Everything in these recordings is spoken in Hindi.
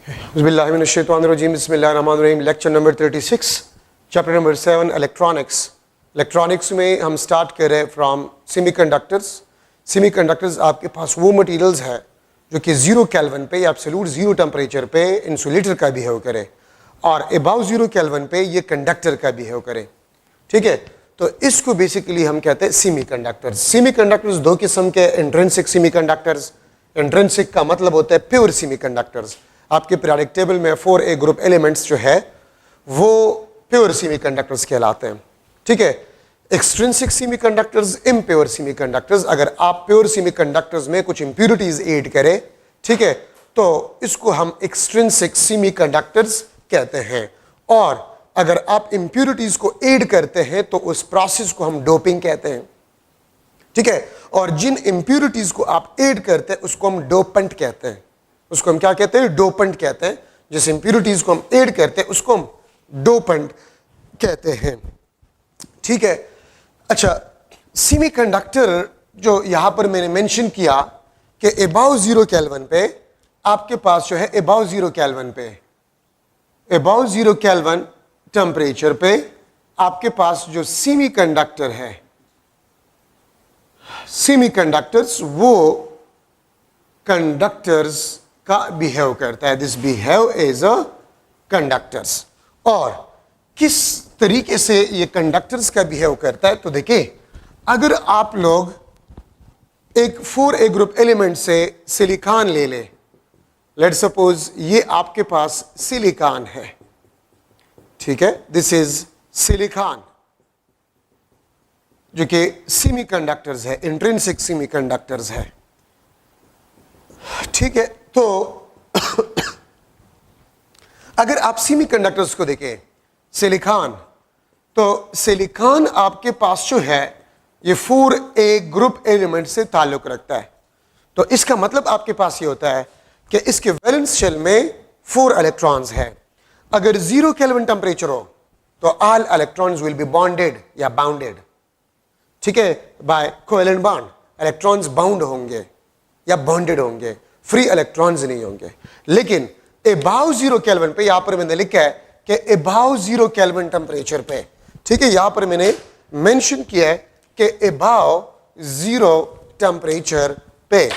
बिस्मिल्लाहिर्रहमानिर्रहीम बिस्मिल्लाहिर्रहमानिर्रहीम। Lecture number 36, chapter number 7, electronics. Electronics में हम स्टार्ट कर रहे हैं फ्रॉम सेमीकंडक्टर्स। सेमीकंडक्टर्स आपके पास वो मटेरियल्स है जो कि 0 केल्विन पे या एब्सोल्यूट 0 टेम्परेचर पे इंसुलेटर का बिहेव करे और अबाव 0 केल्विन पे ये कंडक्टर का बिहेव करे। ठीक है, तो इसको बेसिकली हम कहते हैं सेमीकंडक्टर्स। सेमीकंडक्टर्स दो किस्म के, इंट्रिंसिक सेमीकंडक्टर्स। इंट्रिंसिक का मतलब होता है प्योर सेमीकंडक्टर्स। आपके पीरियोडिक टेबल में 4A ग्रुप एलिमेंट्स जो है वो प्योर सेमीकंडक्टर्स कहलाते हैं। ठीक है, एक्सट्रिंसिक सेमीकंडक्टर्स, इम्प्योर सेमीकंडक्टर्स। अगर आप प्योर सेमीकंडक्टर्स में कुछ इंप्योरिटीज ऐड करें, ठीक है, तो इसको हम एक्सट्रिंसिक सेमीकंडक्टर्स कहते हैं। और अगर आप इंप्योरिटीज को ऐड करते हैं तो उस प्रोसेस को हम डोपिंग कहते हैं। ठीक है, और जिन इंप्योरिटीज को आप ऐड करते हैं उसको हम डोपेंट कहते हैं। उसको हम क्या कहते हैं? डोपेंट कहते हैं। जिस इंप्योरिटीज को हम ऐड करते हैं उसको हम डोपेंट कहते हैं। ठीक है, अच्छा, सेमीकंडक्टर जो यहां पर मैंने मेंशन किया कि अबाव 0 केल्विन पे आपके पास जो है अबाव 0 केल्विन पे, अबाव 0 केल्विन टेम्परेचर पे आपके पास जो सेमीकंडक्टर है, सेमीकंडक्टर्स वो कंडक्टर्स का बिहेव करता है। This behave as a conductors. और किस तरीके से ये कंडक्टर्स का बिहेव करता है, तो देखिए, अगर आप लोग एक 4A ग्रुप एलिमेंट से सिलिकॉन ले ले, लेट्स सपोज ये आपके पास सिलिकॉन है। ठीक है, दिस इज सिलिकॉन जो कि सेमीकंडक्टर्स है, इंट्रिंसिक सेमीकंडक्टर्स है। ठीक है, तो अगर आप सेमीकंडक्टर्स को देखें, सिलिकॉन, तो सिलिकॉन आपके पास जो है ये 4A ग्रुप एलिमेंट से ताल्लुक रखता है। तो इसका मतलब आपके पास ये होता है कि इसके वैलेंस शेल में 4 इलेक्ट्रॉन्स हैं। अगर 0 केल्विन टेम्परेचर हो तो all electrons will be bonded या बाउंडेड। ठीक है, by covalent bond. Electrons bound होंगे या बॉन्डेड होंगे, फ्री इलेक्ट्रॉन्स नहीं होंगे। लेकिन अबाव 0 केल्विन पे, यहां पर मैंने लिखा है कि अबाव 0 केल्विन टेम्परेचर पे, ठीक है, यहां पर मैंने मेंशन किया है कि अबाव 0 टेम्परेचर पे,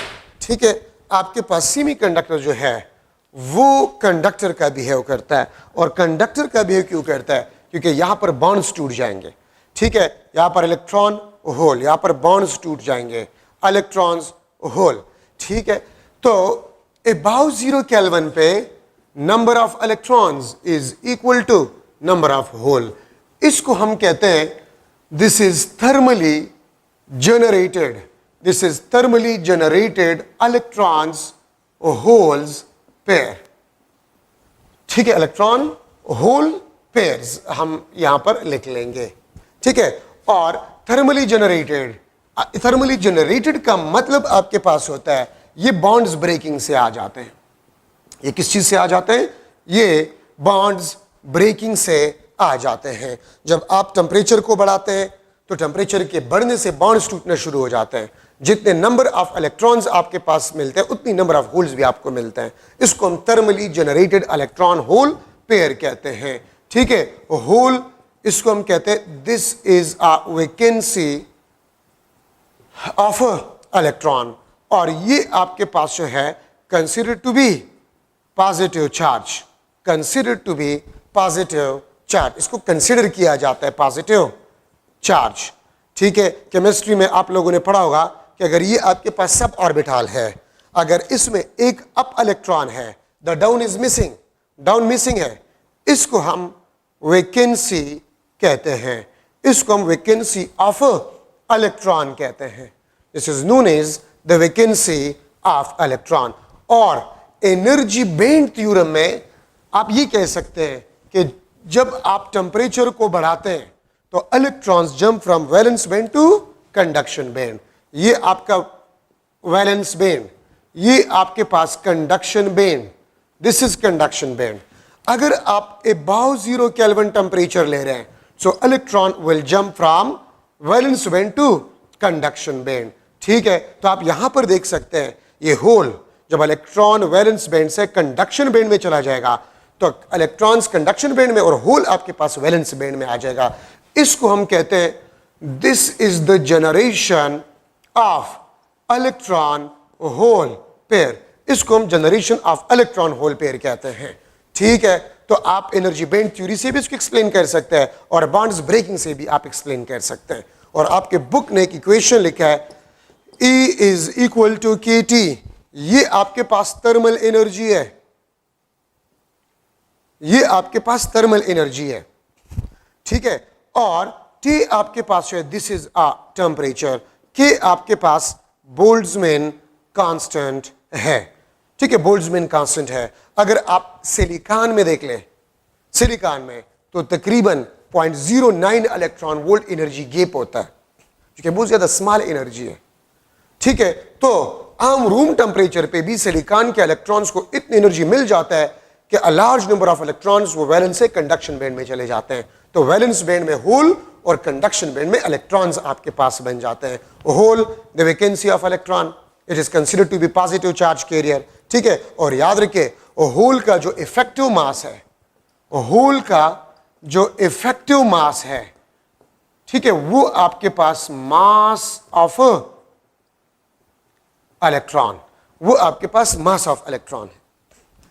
ठीक है, आपके पास सेमीकंडक्टर जो है वो कंडक्टर का बिहेव करता है। और कंडक्टर का बिहेव क्यों करता है? क्योंकि यहां पर बॉन्ड्स टूट जाएंगे। ठीक है, यहां पर इलेक्ट्रॉन होल, यहां पर बॉन्ड्स टूट जाएंगे, इलेक्ट्रॉन्स होल। ठीक है, तो अबाव 0 केल्विन पे number of electrons is equal to number of hole. इसको हम कहते हैं this is thermally generated, this is thermally generated electrons holes pair. ठीक है, इलेक्ट्रॉन होल पेयर्स हम यहां पर लिख लेंगे। ठीक है, और थर्मली जनरेटेड, थर्मली जनरेटेड का मतलब आपके पास होता है ये बॉन्ड्स ब्रेकिंग से आ जाते हैं। ये किस चीज से आ जाते हैं? ये बॉन्ड्स ब्रेकिंग से आ जाते हैं। जब आप टेम्परेचर को बढ़ाते हैं तो टेम्परेचर के बढ़ने से बॉन्ड्स टूटना शुरू हो जाते हैं। जितने नंबर ऑफ इलेक्ट्रॉन्स आपके पास मिलते हैं उतनी नंबर ऑफ होल्स भी आपको मिलते हैं। इसको हम thermally generated electron hole pair कहते हैं। ठीक है, होल, इसको हम कहते हैं this is a vacancy of electron. और ये आपके पास जो है consider to be positive charge, consider to be positive charge. इसको कंसीडर किया जाता है पॉजिटिव चार्ज। ठीक है, केमिस्ट्री में आप लोगों ने पढ़ा होगा कि अगर ये आपके पास सब ऑर्बिटल है, अगर इसमें एक अप इलेक्ट्रॉन है, the down is missing, down missing है, इसको हम वैकेंसी कहते हैं। इसको हम वैकेंसी ऑफ इलेक्ट्रॉन कहते हैं। This is known as the vacancy of electron. और एनर्जी बैंड थ्योरम में आप ये कह सकते हैं कि जब आप टेम्परेचर को बढ़ाते हैं तो electrons jump from valence band to conduction band. ये आपका वैलेंस बैंड, ये आपके पास conduction band, this is conduction band. अगर आप अबाव 0 केल्विन टेम्परेचर ले रहे हैं so electron will jump from valence band to conduction band. ठीक है, तो आप यहां पर देख सकते हैं ये होल जब इलेक्ट्रॉन वैलेंस बैंड से कंडक्शन बैंड में चला जाएगा तो इलेक्ट्रॉन्स कंडक्शन बैंड में और होल आपके पास वैलेंस बैंड में आ जाएगा। इसको हम कहते हैं this is the generation of electron hole pair. इसको हम generation of electron hole pair कहते हैं। ठीक है, तो आप एनर्जी बैंड थ्योरी से भी इसको एक्सप्लेन कर सकते हैं और बॉन्ड्स ब्रेकिंग से भी आप एक्सप्लेन कर सकते हैं। और आपके बुक ने एक इक्वेशन लिखा है E is equal to KT। ये आपके पास थर्मल एनर्जी है, ये आपके पास थर्मल एनर्जी है। ठीक है, और T आपके पास है, this is a temperature. K आपके पास बोल्ट्जमैन कांस्टेंट है। ठीक है, बोल्ट्जमैन कांस्टेंट है। अगर आप सिलिकॉन में देख लें, सिलिकॉन में तो तकरीबन 0.09 इलेक्ट्रॉन वोल्ट एनर्जी गैप होता है, जो कि बहुत ज्यादा स्मॉल एनर्जी है। ठीक है, तो आम रूम टेम्परेचर पे भी सिलिकॉन के इलेक्ट्रॉन्स को इतनी एनर्जी मिल जाता है कि a large number of electrons वो वैलेंस से कंडक्शन बैंड में चले जाते हैं। तो वैलेंस बैंड में होल और कंडक्शन बैंड में इलेक्ट्रॉन्स आपके पास बन जाते हैं। Hole the vacancy of electron, it is considered to be positive charge carrier. ठीक है, और याद रखिए होल का जो इफेक्टिव मास है, होल का जो इफेक्टिव मास है, ठीक है, वो आपके पास मास ऑफ इलेक्ट्रॉन, वो आपके पास मास ऑफ इलेक्ट्रॉन है।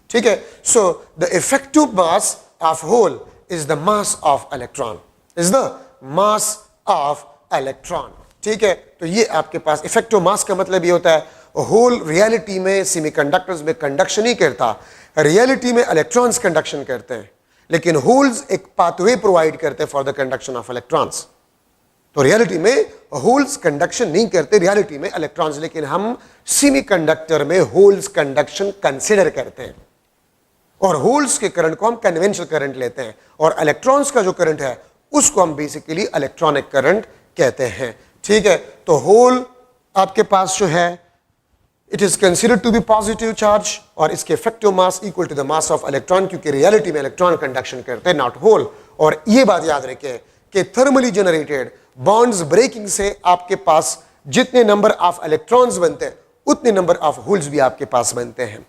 ठीक है, so the effective mass of hole is the mass of electron, is the mass of electron. ठीक है, तो ये आपके पास इफेक्टिव मास का मतलब ये होता है होल रियलिटी में सेमीकंडक्टर्स में कंडक्शन ही करता, रियलिटी में इलेक्ट्रॉन्स कंडक्शन करते हैं, लेकिन होल्स एक पाथवे प्रोवाइड करते हैं for the conduction of electrons. तो रियलिटी में होल्स कंडक्शन नहीं करते, रियलिटी में इलेक्ट्रॉन्स, लेकिन हम सेमीकंडक्टर में होल्स कंडक्शन कंसिडर करते हैं और होल्स के करंट को हम कन्वेंशनल करंट लेते हैं और इलेक्ट्रॉन्स का जो करंट है उसको हम बेसिकली इलेक्ट्रॉनिक करंट कहते हैं। ठीक है, तो होल आपके पास जो है it is considered to be positive charge और इसके effective mass equal to the mass of electron, क्योंकि रियलिटी में इलेक्ट्रॉन कंडक्शन करते हैं, नॉट होल। और ये बात याद रखें कि थर्मली जनरेटेड बॉन्ड्स ब्रेकिंग से आपके पास जितने नंबर ऑफ इलेक्ट्रॉन्स बनते हैं उतने नंबर ऑफ होल्स भी आपके पास बनते हैं।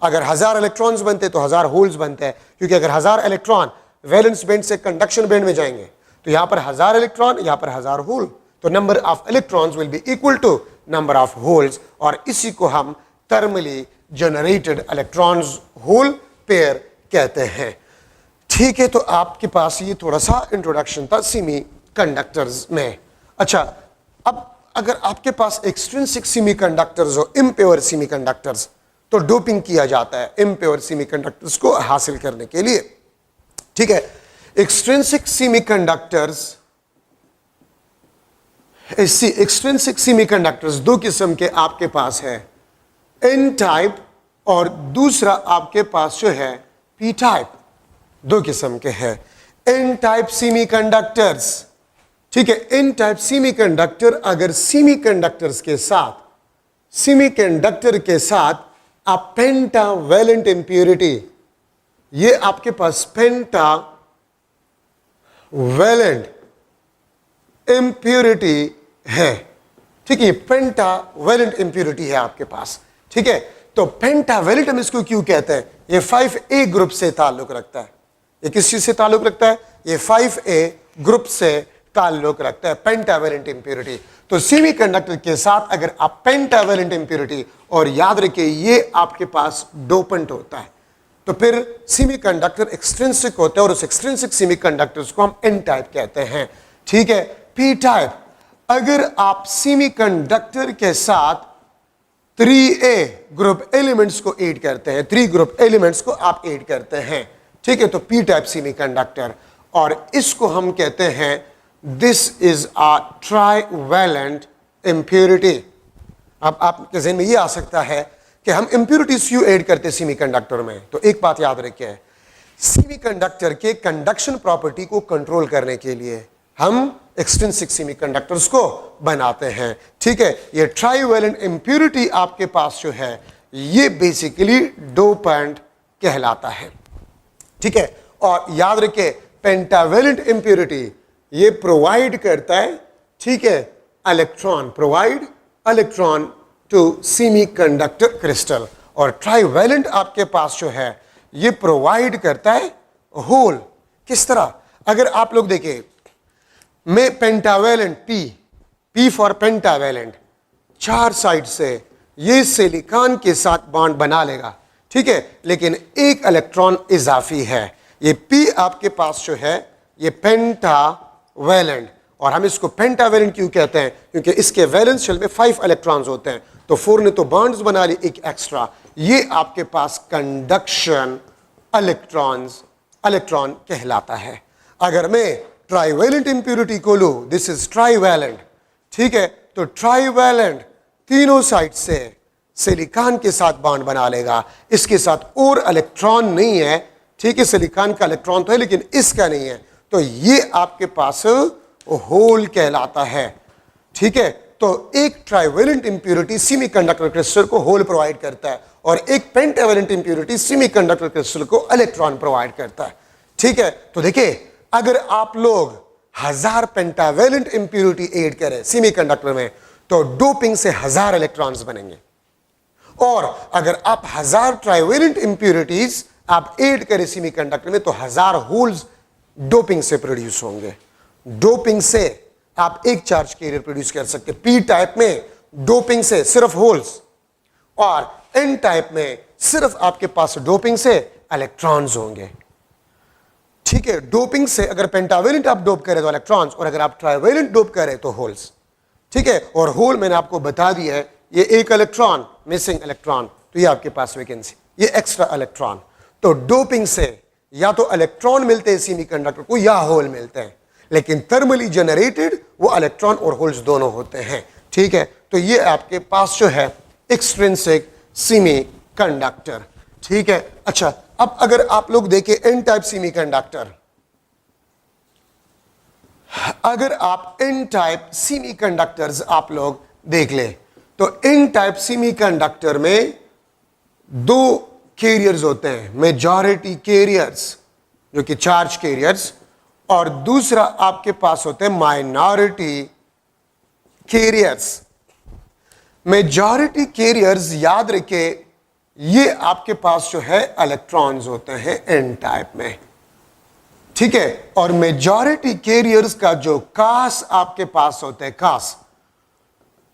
अगर 1000 इलेक्ट्रॉन्स बनते तो 1000 होल्स बनते हैं, क्योंकि अगर 1000 इलेक्ट्रॉन वैलेंस बैंड से कंडक्शन बैंड में जाएंगे तो यहां पर 1000 इलेक्ट्रॉन, यहां पर 1000 होल, तो number of electrons will be equal to number of holes, और इसी को हम thermally generated electrons hole pair कहते हैं। ठीक है, तो आपके पास ये थोड़ा सा इंट्रोडक्शन था सेमी कंडक्टर्स में। अच्छा, अब अगर आपके पास एक्सट्रिंसिक सेमीकंडक्टर्स हो, इम्प्योर सेमीकंडक्टर्स, तो डोपिंग किया जाता है इम्प्योर सेमीकंडक्टर्स को हासिल करने के लिए। ठीक है, एक्सट्रिंसिक सेमीकंडक्टर्स, एक्सट्रिंसिक सेमीकंडक्टर्स दो किस्म के आपके पास है, एन टाइप और दूसरा आपके पास जो है पी टाइप, दो किस्म के हैं एन टाइप सेमीकंडक्टर्स। ठीक है, एन टाइप सेमीकंडक्टर अगर सेमीकंडक्टर्स के साथ, सेमीकंडक्टर के साथ आप पेंटावैलेंट इंप्योरिटी, ये आपके पास पेंटावैलेंट इंप्योरिटी है। ठीक है, पेंटावैलेंट इंप्योरिटी है आपके पास। ठीक है, तो पेंटावैलेंट हम इसको क्यों कहते हैं? ये 5A ग्रुप से ताल्लुक रखता है। ये किस चीज से ताल्लुक रखता है? ये 5A ग्रुप से ताल्लुक रखता है, पेंटावैलेंट इंप्योरिटी। तो सेमीकंडक्टर के साथ अगर आप पेंटावैलेंट इंप्योरिटी, और याद रखिए ये आपके पास डोपेंट होता है, तो फिर सेमीकंडक्टर एक्सट्रिंसिक होते हैं और उस एक्सट्रिंसिक सेमीकंडक्टर्स को हम एन टाइप कहते हैं। ठीक है, पी टाइप अगर आप सेमीकंडक्टर के साथ 3A ग्रुप एलिमेंट्स को ऐड करते हैं, 3 ग्रुप एलिमेंट्स को आप ऐड करते हैं, ठीक है, तो पी टाइप सेमीकंडक्टर, और इसको हम कहते हैं this is a trivalent impurity. अब आपके ज़हन में ये आ सकता है कि हम इंप्योरिटीज क्यों ऐड करते हैं सेमीकंडक्टर में? तो एक बात याद रखिए, सेमीकंडक्टर के कंडक्शन प्रॉपर्टी को कंट्रोल करने के लिए हम एक्सट्रिंसिक सेमीकंडक्टर्स को बनाते हैं। ठीक है, ये ट्राइवैलेंट इंप्योरिटी आपके पास जो है ये बेसिकली डोपेंट कहलाता है। ठीक है, और याद रखिए पेंटावैलेंट इंप्योरिटी ये प्रोवाइड करता है, ठीक है, electron, provide electron to semiconductor crystal, और ट्राईवैलेंट आपके पास जो है ये प्रोवाइड करता है होल। किस तरह? अगर आप लोग देखें, मैं pentavalent P for pentavalent, 4 side से ये सिलिकॉन के साथ बॉन्ड बना लेगा, ठीक है, लेकिन एक इलेक्ट्रॉन इजाफी है। ये पी आपके पास जो है ये पेंटावैलेंट, और हम इसको पेंटावैलेंट क्यों कहते हैं? क्योंकि इसके वैलेंस शेल में 5 इलेक्ट्रॉन्स होते हैं, तो 4 ने तो बॉन्ड्स बना ली, एक एक्स्ट्रा। ये आपके पास कंडक्शन इलेक्ट्रॉन कहलाता है। अगर मैं ट्राईवैलेंट इंप्योरिटी को लूं, दिस इज ट्राईवैलेंट, ठीक है, तो ट्राईवैलेंट तीनों साइड से सिलिकॉन के साथ बॉन्ड बना लेगा, इसके साथ और इलेक्ट्रॉन नहीं है, ठीक है, सिलिकॉन का इलेक्ट्रॉन तो है लेकिन इसका नहीं है, तो ये आपके पास होल कहलाता है, ठीक है। तो एक ट्राईवैलेंट इंप्योरिटी सेमीकंडक्टर क्रिस्टल को होल प्रोवाइड करता है और एक पेंटावैलेंट इंप्योरिटी सेमीकंडक्टर क्रिस्टल को इलेक्ट्रॉन प्रोवाइड करता है, ठीक है। तो देखिए, अगर आप लोग 1000 पेंटावैलेंट इंप्योरिटी ऐड करें सेमीकंडक्टर में, तो डोपिंग से 1000 इलेक्ट्रॉन्स बनेंगे, और अगर आप 1000 ट्राईवैलेंट इंप्योरिटीज आप ऐड करें सेमीकंडक्टर में, तो 1000 होल्स डोपिंग से प्रोड्यूस होंगे। डोपिंग से आप एक चार्ज कैरियर प्रोड्यूस कर सकते हैं। पी टाइप में डोपिंग से सिर्फ होल्स, और एन टाइप में सिर्फ आपके पास डोपिंग से इलेक्ट्रॉन्स होंगे, ठीक है। डोपिंग से अगर पेंटावैलेंट आप डोप करें तो इलेक्ट्रॉन्स, और अगर आप ट्राईवैलेंट डोप करें तो होल्स, ठीक है। और होल मैंने आपको बता दिया है, ये एक इलेक्ट्रॉन मिसिंग इलेक्ट्रॉन, तो ये आपके पास वैकेंसी, ये एक्स्ट्रा इलेक्ट्रॉन। तो डोपिंग से या तो इलेक्ट्रॉन मिलते हैं सेमीकंडक्टर को या होल मिलते हैं, लेकिन थर्मली जनरेटेड वो इलेक्ट्रॉन और होल्स दोनों होते हैं, ठीक है। तो ये आपके पास जो है एक्सट्रिंसिक सेमीकंडक्टर, ठीक है। अच्छा, अब अगर आप लोग देखें एन टाइप सेमीकंडक्टर, अगर आप एन टाइप सेमीकंडक्टर्स आप लोग देख ले, तो एन टाइप सेमीकंडक्टर में 2 कैरियर्स होते हैं, मेजॉरिटी कैरियर्स जो कि चार्ज कैरियर्स, और दूसरा आपके पास होते हैं माइनॉरिटी कैरियर्स। मेजॉरिटी कैरियर्स याद रखे, ये आपके पास जो है इलेक्ट्रॉन्स होते हैं एन टाइप में, ठीक है। और मेजॉरिटी कैरियर्स का जो कास आपके पास होता है, कास,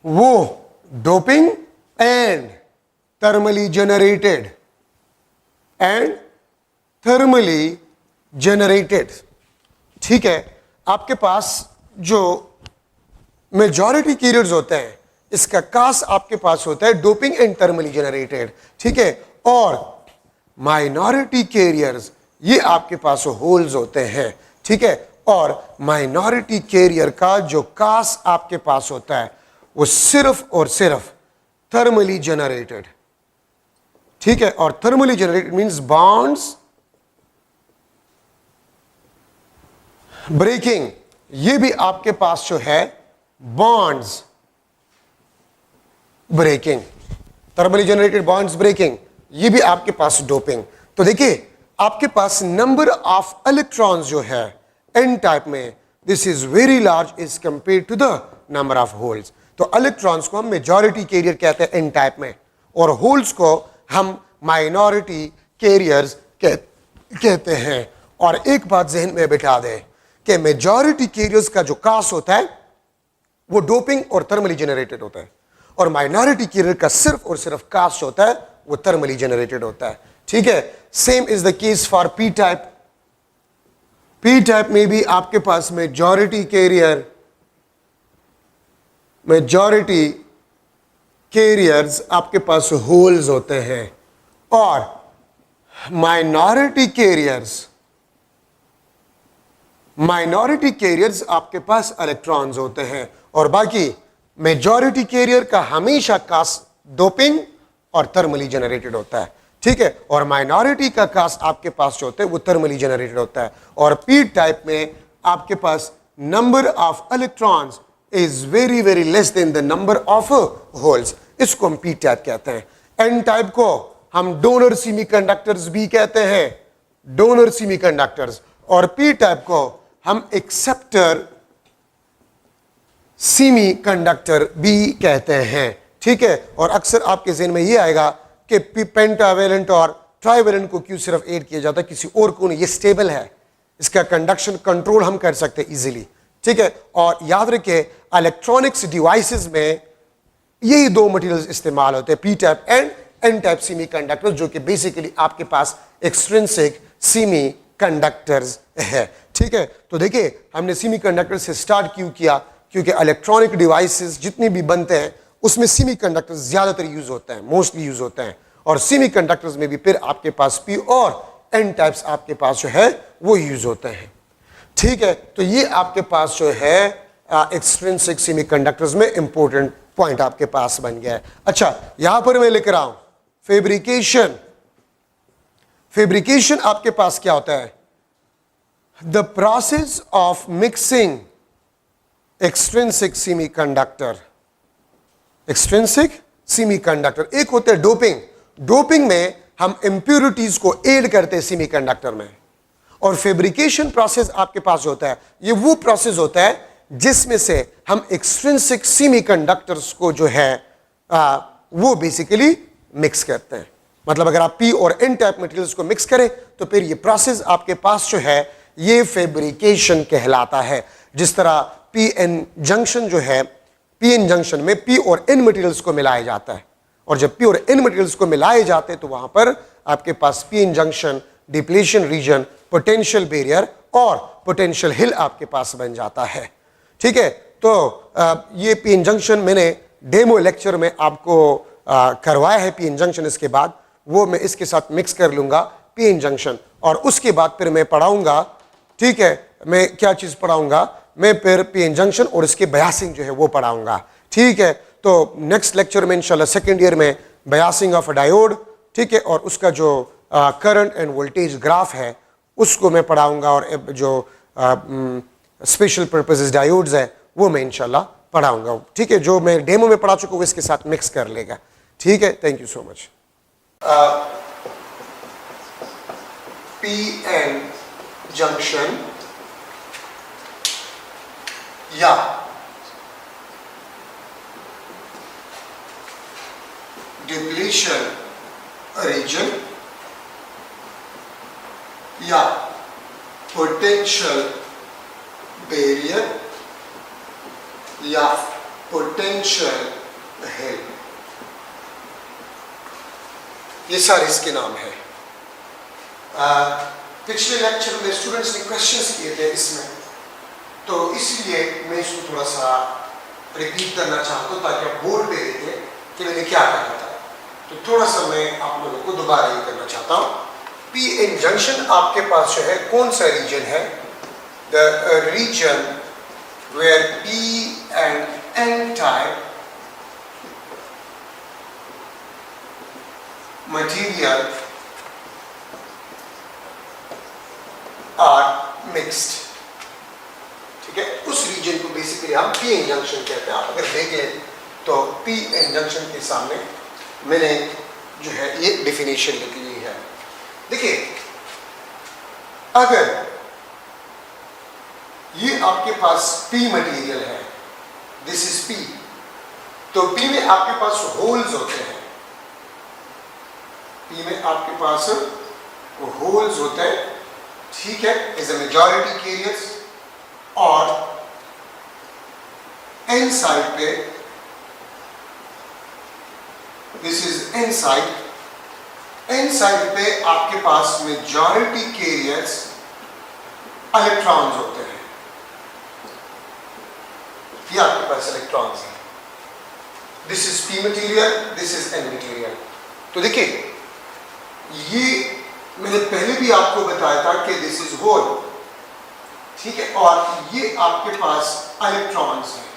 वो डोपिंग एंड थर्मली जनरेटेड, ठीक है। आपके पास जो मेजॉरिटी कैरियर्स होते हैं, इसका कास आपके पास होता है डोपिंग एंड थर्मली जनरेटेड, ठीक है। और माइनॉरिटी कैरियर्स ये आपके पास होल्स होते हैं, ठीक है। और माइनॉरिटी कैरियर का जो कास आपके पास होता है वो सिर्फ और सिर्फ थर्मली जनरेटेड, ठीक है। और thermally generated means bonds breaking, ये भी आपके पास जो है bonds breaking, thermally generated bonds breaking, ये भी आपके पास डोपिंग। तो देखिए, आपके पास नंबर ऑफ इलेक्ट्रॉन्स जो है एन टाइप में, this is very large is compare to the number of holes. तो इलेक्ट्रॉन्स को हम मेजॉरिटी कैरियर कहते हैं एन टाइप में, और होल्स को हम माइनॉरिटी कैरियर्स कहते हैं। और एक बात जहन में बिठा दें कि मेजॉरिटी कैरियर्स का जो कास होता है वो डोपिंग और थर्मली जनरेटेड होता है, और माइनॉरिटी कैरियर का सिर्फ और सिर्फ कास होता है वो थर्मली जनरेटेड होता है, ठीक है। Same is the case for P type. P type में भी आपके पास मेजॉरिटी कैरियर्स आपके पास होल्स होते हैं, और माइनॉरिटी कैरियर्स आपके पास इलेक्ट्रॉन्स होते हैं, और बाकी मेजॉरिटी कैरियर का हमेशा कास डोपिंग और थर्मली जनरेटेड होता है, ठीक है। और माइनॉरिटी का कास आपके पास जो होता है वो थर्मली जनरेटेड होता है। और पी टाइप में आपके पास number of electrons is very very less than the number of holes, इसको हम पी टाइप कहते हैं। एन टाइप को हम डोनर सेमीकंडक्टर्स भी कहते हैं, डोनर सेमीकंडक्टर्स, और पी टाइप को हम एक्सेप्टर सेमीकंडक्टर भी कहते हैं, ठीक है। और अक्सर आपके ज़हन में ये आएगा कि पेंटावेलेंट और ट्राइवेलेंट को क्यों सिर्फ ऐड किया जाता है, किसी और को नहीं, ये स्टेबल है, इसका कंडक्शन कंट्रोल हम कर सकते हैं इजीली, ठीक है। और याद रखिए इलेक्ट्रॉनिक्स डिवाइसेस में यही दो मटेरियल्स इस्तेमाल होते हैं, P type and N type semiconductors, जो कि बेसिकली आपके पास एक्सट्रिंसिक सेमीकंडक्टर्स है, ठीक है। तो देखिए हमने सेमीकंडक्टर से स्टार्ट क्यों किया, क्योंकि इलेक्ट्रॉनिक डिवाइसेस जितने भी बनते हैं उसमें सेमीकंडक्टर्स ज्यादातर यूज होते हैं, मोस्टली यूज होते हैं, और सेमीकंडक्टर्स में भी फिर आपके पास पी और एन टाइप्स आपके पास जो है वो यूज होते हैं, ठीक है। तो ये आपके पास जो है एक्सट्रिंसिक सेमीकंडक्टर्स में इंपॉर्टेंट पॉइंट आपके पास बन गया है। अच्छा यहां पर मैं लिख रहा हूं फैब्रिकेशन। फैब्रिकेशन आपके पास क्या होता है, the process of mixing extrinsic semiconductor, extrinsic semiconductor. एक होता है डोपिंग, डोपिंग में हम इंप्योरिटीज को ऐड करते हैं सेमीकंडक्टर में, और फैब्रिकेशन प्रोसेस आपके पास होता है, ये वो प्रोसेस होता है जिसमें से हम एक्सट्रिंसिक सेमीकंडक्टर्स को जो है वो बेसिकली मिक्स करते हैं। मतलब अगर आप पी और एन टाइप मटेरियल्स को मिक्स करें तो फिर ये प्रोसेस आपके पास जो है ये फैब्रिकेशन कहलाता है। जिस तरह पी एन जंक्शन जो है, पी एन जंक्शन में पी और एन मटेरियल्स को मिलाया जाता है, और जब पी और एन मटेरियल्स को मिलाए जाते हैं तो वहां पर आपके पास P N junction, depletion region, potential barrier और पोटेंशियल हिल आपके पास बन जाता है, ठीक है। तो ये पी एन जंक्शन मैंने डेमो लेक्चर में आपको करवाया है, पी एन जंक्शन, इसके बाद वो मैं इसके साथ मिक्स कर लूंगा पी एन जंक्शन, और उसके बाद फिर मैं पढ़ाऊंगा, ठीक है, मैं क्या चीज पढ़ाऊंगा, मैं फिर पी एन जंक्शन और इसके बयासिंग जो है वो पढ़ाऊंगा, ठीक है। तो नेक्स्ट लेक्चर में इंशाल्लाह सेकेंड ईयर में बयासिंग ऑफ अ डायोड, ठीक है, और उसका जो करंट एंड वोल्टेज ग्राफ है उसको मैं पढ़ाऊंगा, और जो स्पेशल पर्पसेस डायोड्स है वो मैं इंशाल्लाह पढ़ाऊंगा, ठीक है। जो मैं डेमो में पढ़ा चुका हूँ इसके साथ मिक्स कर लेगा, ठीक है। Thank you so much. P N junction या डिप्लीशन रीजन या पोटेंशियल बैरियर या पोटेंशियल हिल, ये सारे इसके नाम है। पिछले लेक्चर में स्टूडेंट्स ने क्वेश्चंस किए थे इसमें, तो इसलिए मैं इसको थोड़ा सा रिपीट करना चाहता हूँ ताकि आप बोर्ड पे देखें कि मैंने क्या कहा था। तो थोड़ा सा मैं आप लोगों को दोबारा ये करना चाहता हूँ। पी एन जंक्शन आपके पास जो है कौन सा रीजन है, the region where P and N type material are mixed, ठीक है। उस रीजन को बेसिकली हम पी एन जंक्शन कहते हैं। आप अगर देखें तो पी एन जंक्शन के सामने मैंने जो है ये डेफिनेशन लिखी हुई है। देखिए अगर ये आपके पास पी मटेरियल है, दिस इज पी, तो पी में आपके पास होल्स होते हैं, पी में आपके पास होल्स होते हैं, ठीक है, इज अ मेजॉरिटी कैरियर्स, और एन साइड पे, this is N side, N side पे आपके पास मेजॉरिटी कैरियर्स इलेक्ट्रॉन्स होते हैं, ये आपके पास इलेक्ट्रॉन्स हैं। This is P material, this is N material. तो देखिए ये मैंने पहले भी आपको बताया था कि दिस इज होल, ठीक है, और ये आपके पास इलेक्ट्रॉन्स हैं,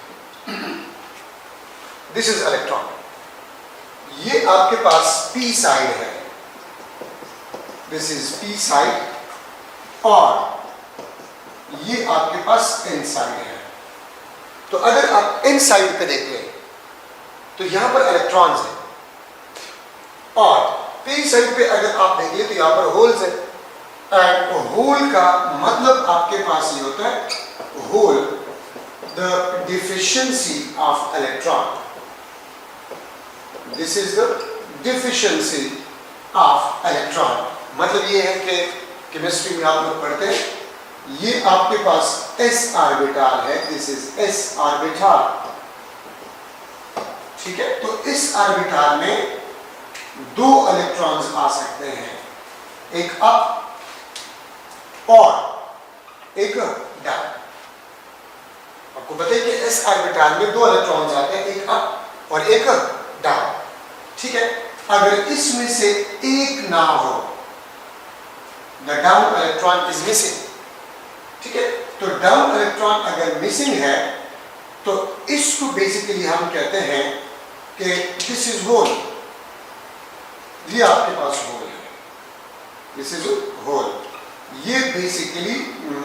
दिस इज इलेक्ट्रॉन। ये आपके पास पी साइड है, दिस इज पी साइड, और ये आपके पास एन साइड है। तो अगर आप एन साइड पे देखें तो यहां पर इलेक्ट्रॉन्स हैं, और पी साइड पे अगर आप देखिए तो यहां पर होल्स है। एंड होल का मतलब आपके पास ये होता है, hole the deficiency of electron, this is the deficiency of electron. मतलब ये है कि केमिस्ट्री में आप लोग पढ़ते हैं, ये आपके पास s ऑर्बिटल है, दिस इज s ऑर्बिटल, ठीक है। तो इस ऑर्बिटल में दो इलेक्ट्रॉन्स आ सकते हैं, एक अप और एक डाउन। आपको पता है कि s ऑर्बिटल में दो इलेक्ट्रॉन्स आते हैं, एक अप और एक डाउन, ठीक है। अगर इसमें से एक ना हो, the down electron is missing, ठीक है। तो डाउन इलेक्ट्रॉन अगर मिसिंग है तो इसको बेसिकली हम कहते हैं कि दिस इज होल, ये आपके पास होल है, दिस इज होल, ये बेसिकली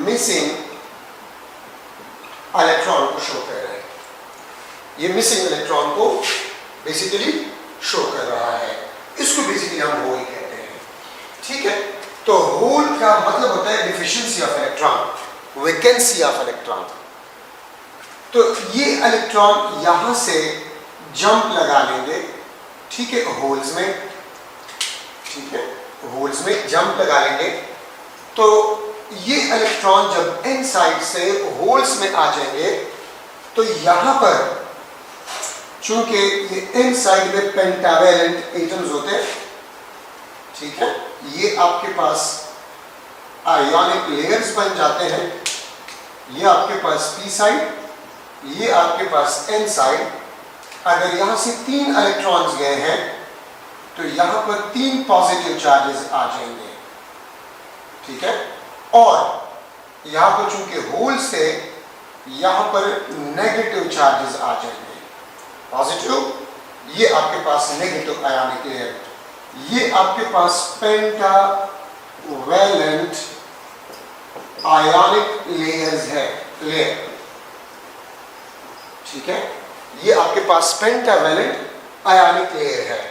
मिसिंग इलेक्ट्रॉन को शो कर रहा है, ये मिसिंग इलेक्ट्रॉन को बेसिकली शो कर रहा है, इसको बेसिकली हम होल कहते हैं, ठीक है। तो होल का मतलब होता है deficiency of electron, vacancy of electron. तो ये इलेक्ट्रॉन यहां से जंप लगा लेंगे, ठीक है, होल्स में, ठीक है, होल्स में जंप लगा लेंगे। तो ये इलेक्ट्रॉन जब इन साइड से होल्स में आ जाएंगे तो यहां पर चूंकि ये इन साइड में पेंटावेलेंट एटम्स होते हैं, ठीक है, ये आपके पास आयोनिक लेयर्स बन जाते हैं, ये आपके पास p साइड, ये आपके पास n साइड। अगर यहां से तीन इलेक्ट्रॉन्स गए हैं तो यहां पर तीन पॉजिटिव चार्जेस आ जाएंगे, ठीक है। और यहां पर चूंकि होल से यहां पर नेगेटिव चार्जेस आ जाएंगे, पॉजिटिव, ये आपके पास नेगेटिव आयोनिक लेयर, ये आपके पास पेंटावेलेंट आयोनिक लेयर्स है, लेयर, ठीक है, ये आपके पास पेंटावेलेंट आयोनिक लेयर है।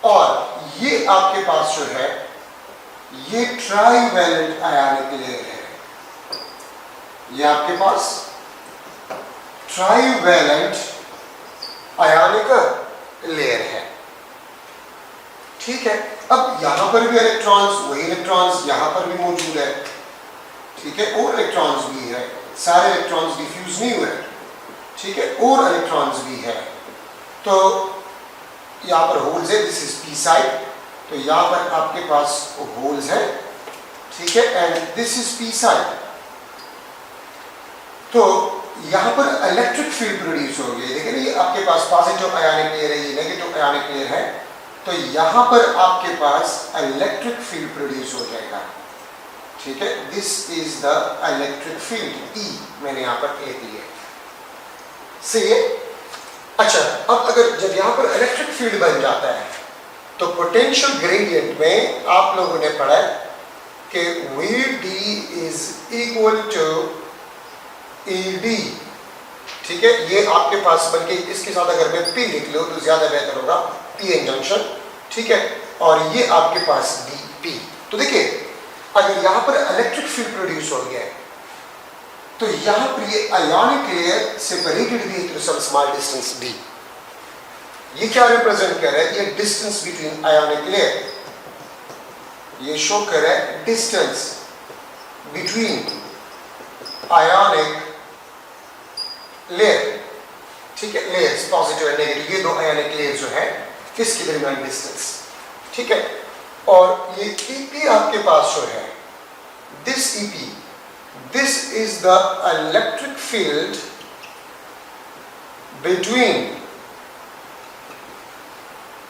और ये आपके पास जो है ये ट्राइवेलेंट आयोनिक लेयर है, ये आपके पास ट्राइवेलेंट आयोनिक लेयर है, ठीक है। अब यहां पर भी इलेक्ट्रॉन्स, वही इलेक्ट्रॉन्स यहां पर भी मौजूद है, ठीक है, और इलेक्ट्रॉन्स भी है, सारे इलेक्ट्रॉन्स डिफ्यूज नहीं हुए, ठीक है, और इलेक्ट्रॉन्स भी है। तो यहां पर होल्स है, दिस इज p साइड, तो यहां पर आपके पास होल्स है, ठीक है, and this is p side. तो यहां पर इलेक्ट्रिक फील्ड प्रोड्यूस हो गई, देखिए ये आपके पास पॉजिटिव आयोनिक लेयर है, ये नेगेटिव आयोनिक लेयर है, तो यहां पर आपके पास इलेक्ट्रिक फील्ड प्रोड्यूस हो जाएगा, ठीक है, this is the electric field, E मैंने यहां पर लिख दिया, सही है। अच्छा, अब अगर जब यहां पर इलेक्ट्रिक फील्ड बन जाता है तो पोटेंशियल ग्रेडियंट में आप लोगों ने पढ़ा कि VD is equal to ED, ठीक है, ये आपके पास, बल्कि इसके साथ अगर मैं P लिख लो तो ज्यादा बेहतर होगा, PN जंक्शन, ठीक है, और ये आपके पास DP। तो देखिए अगर यहां पर इलेक्ट्रिक फील्ड प्रोड्यूस हो गया है तो यहां पर ये आयोनिक लेयर सेपरेटेड भी through some small distance d, ये क्या रिप्रेजेंट कर रहा है, ये डिस्टेंस बिटवीन आयोनिक लेयर, ये शो कर रहा है डिस्टेंस बिटवीन आयोनिक लेयर, ठीक है, लेयर्स पॉजिटिव एंड नेगेटिव, ये दो आयोनिक लेयर जो है इसके दरमियान डिस्टेंस, ठीक है। और ये EP आपके पास जो है, this EP, this is the electric field between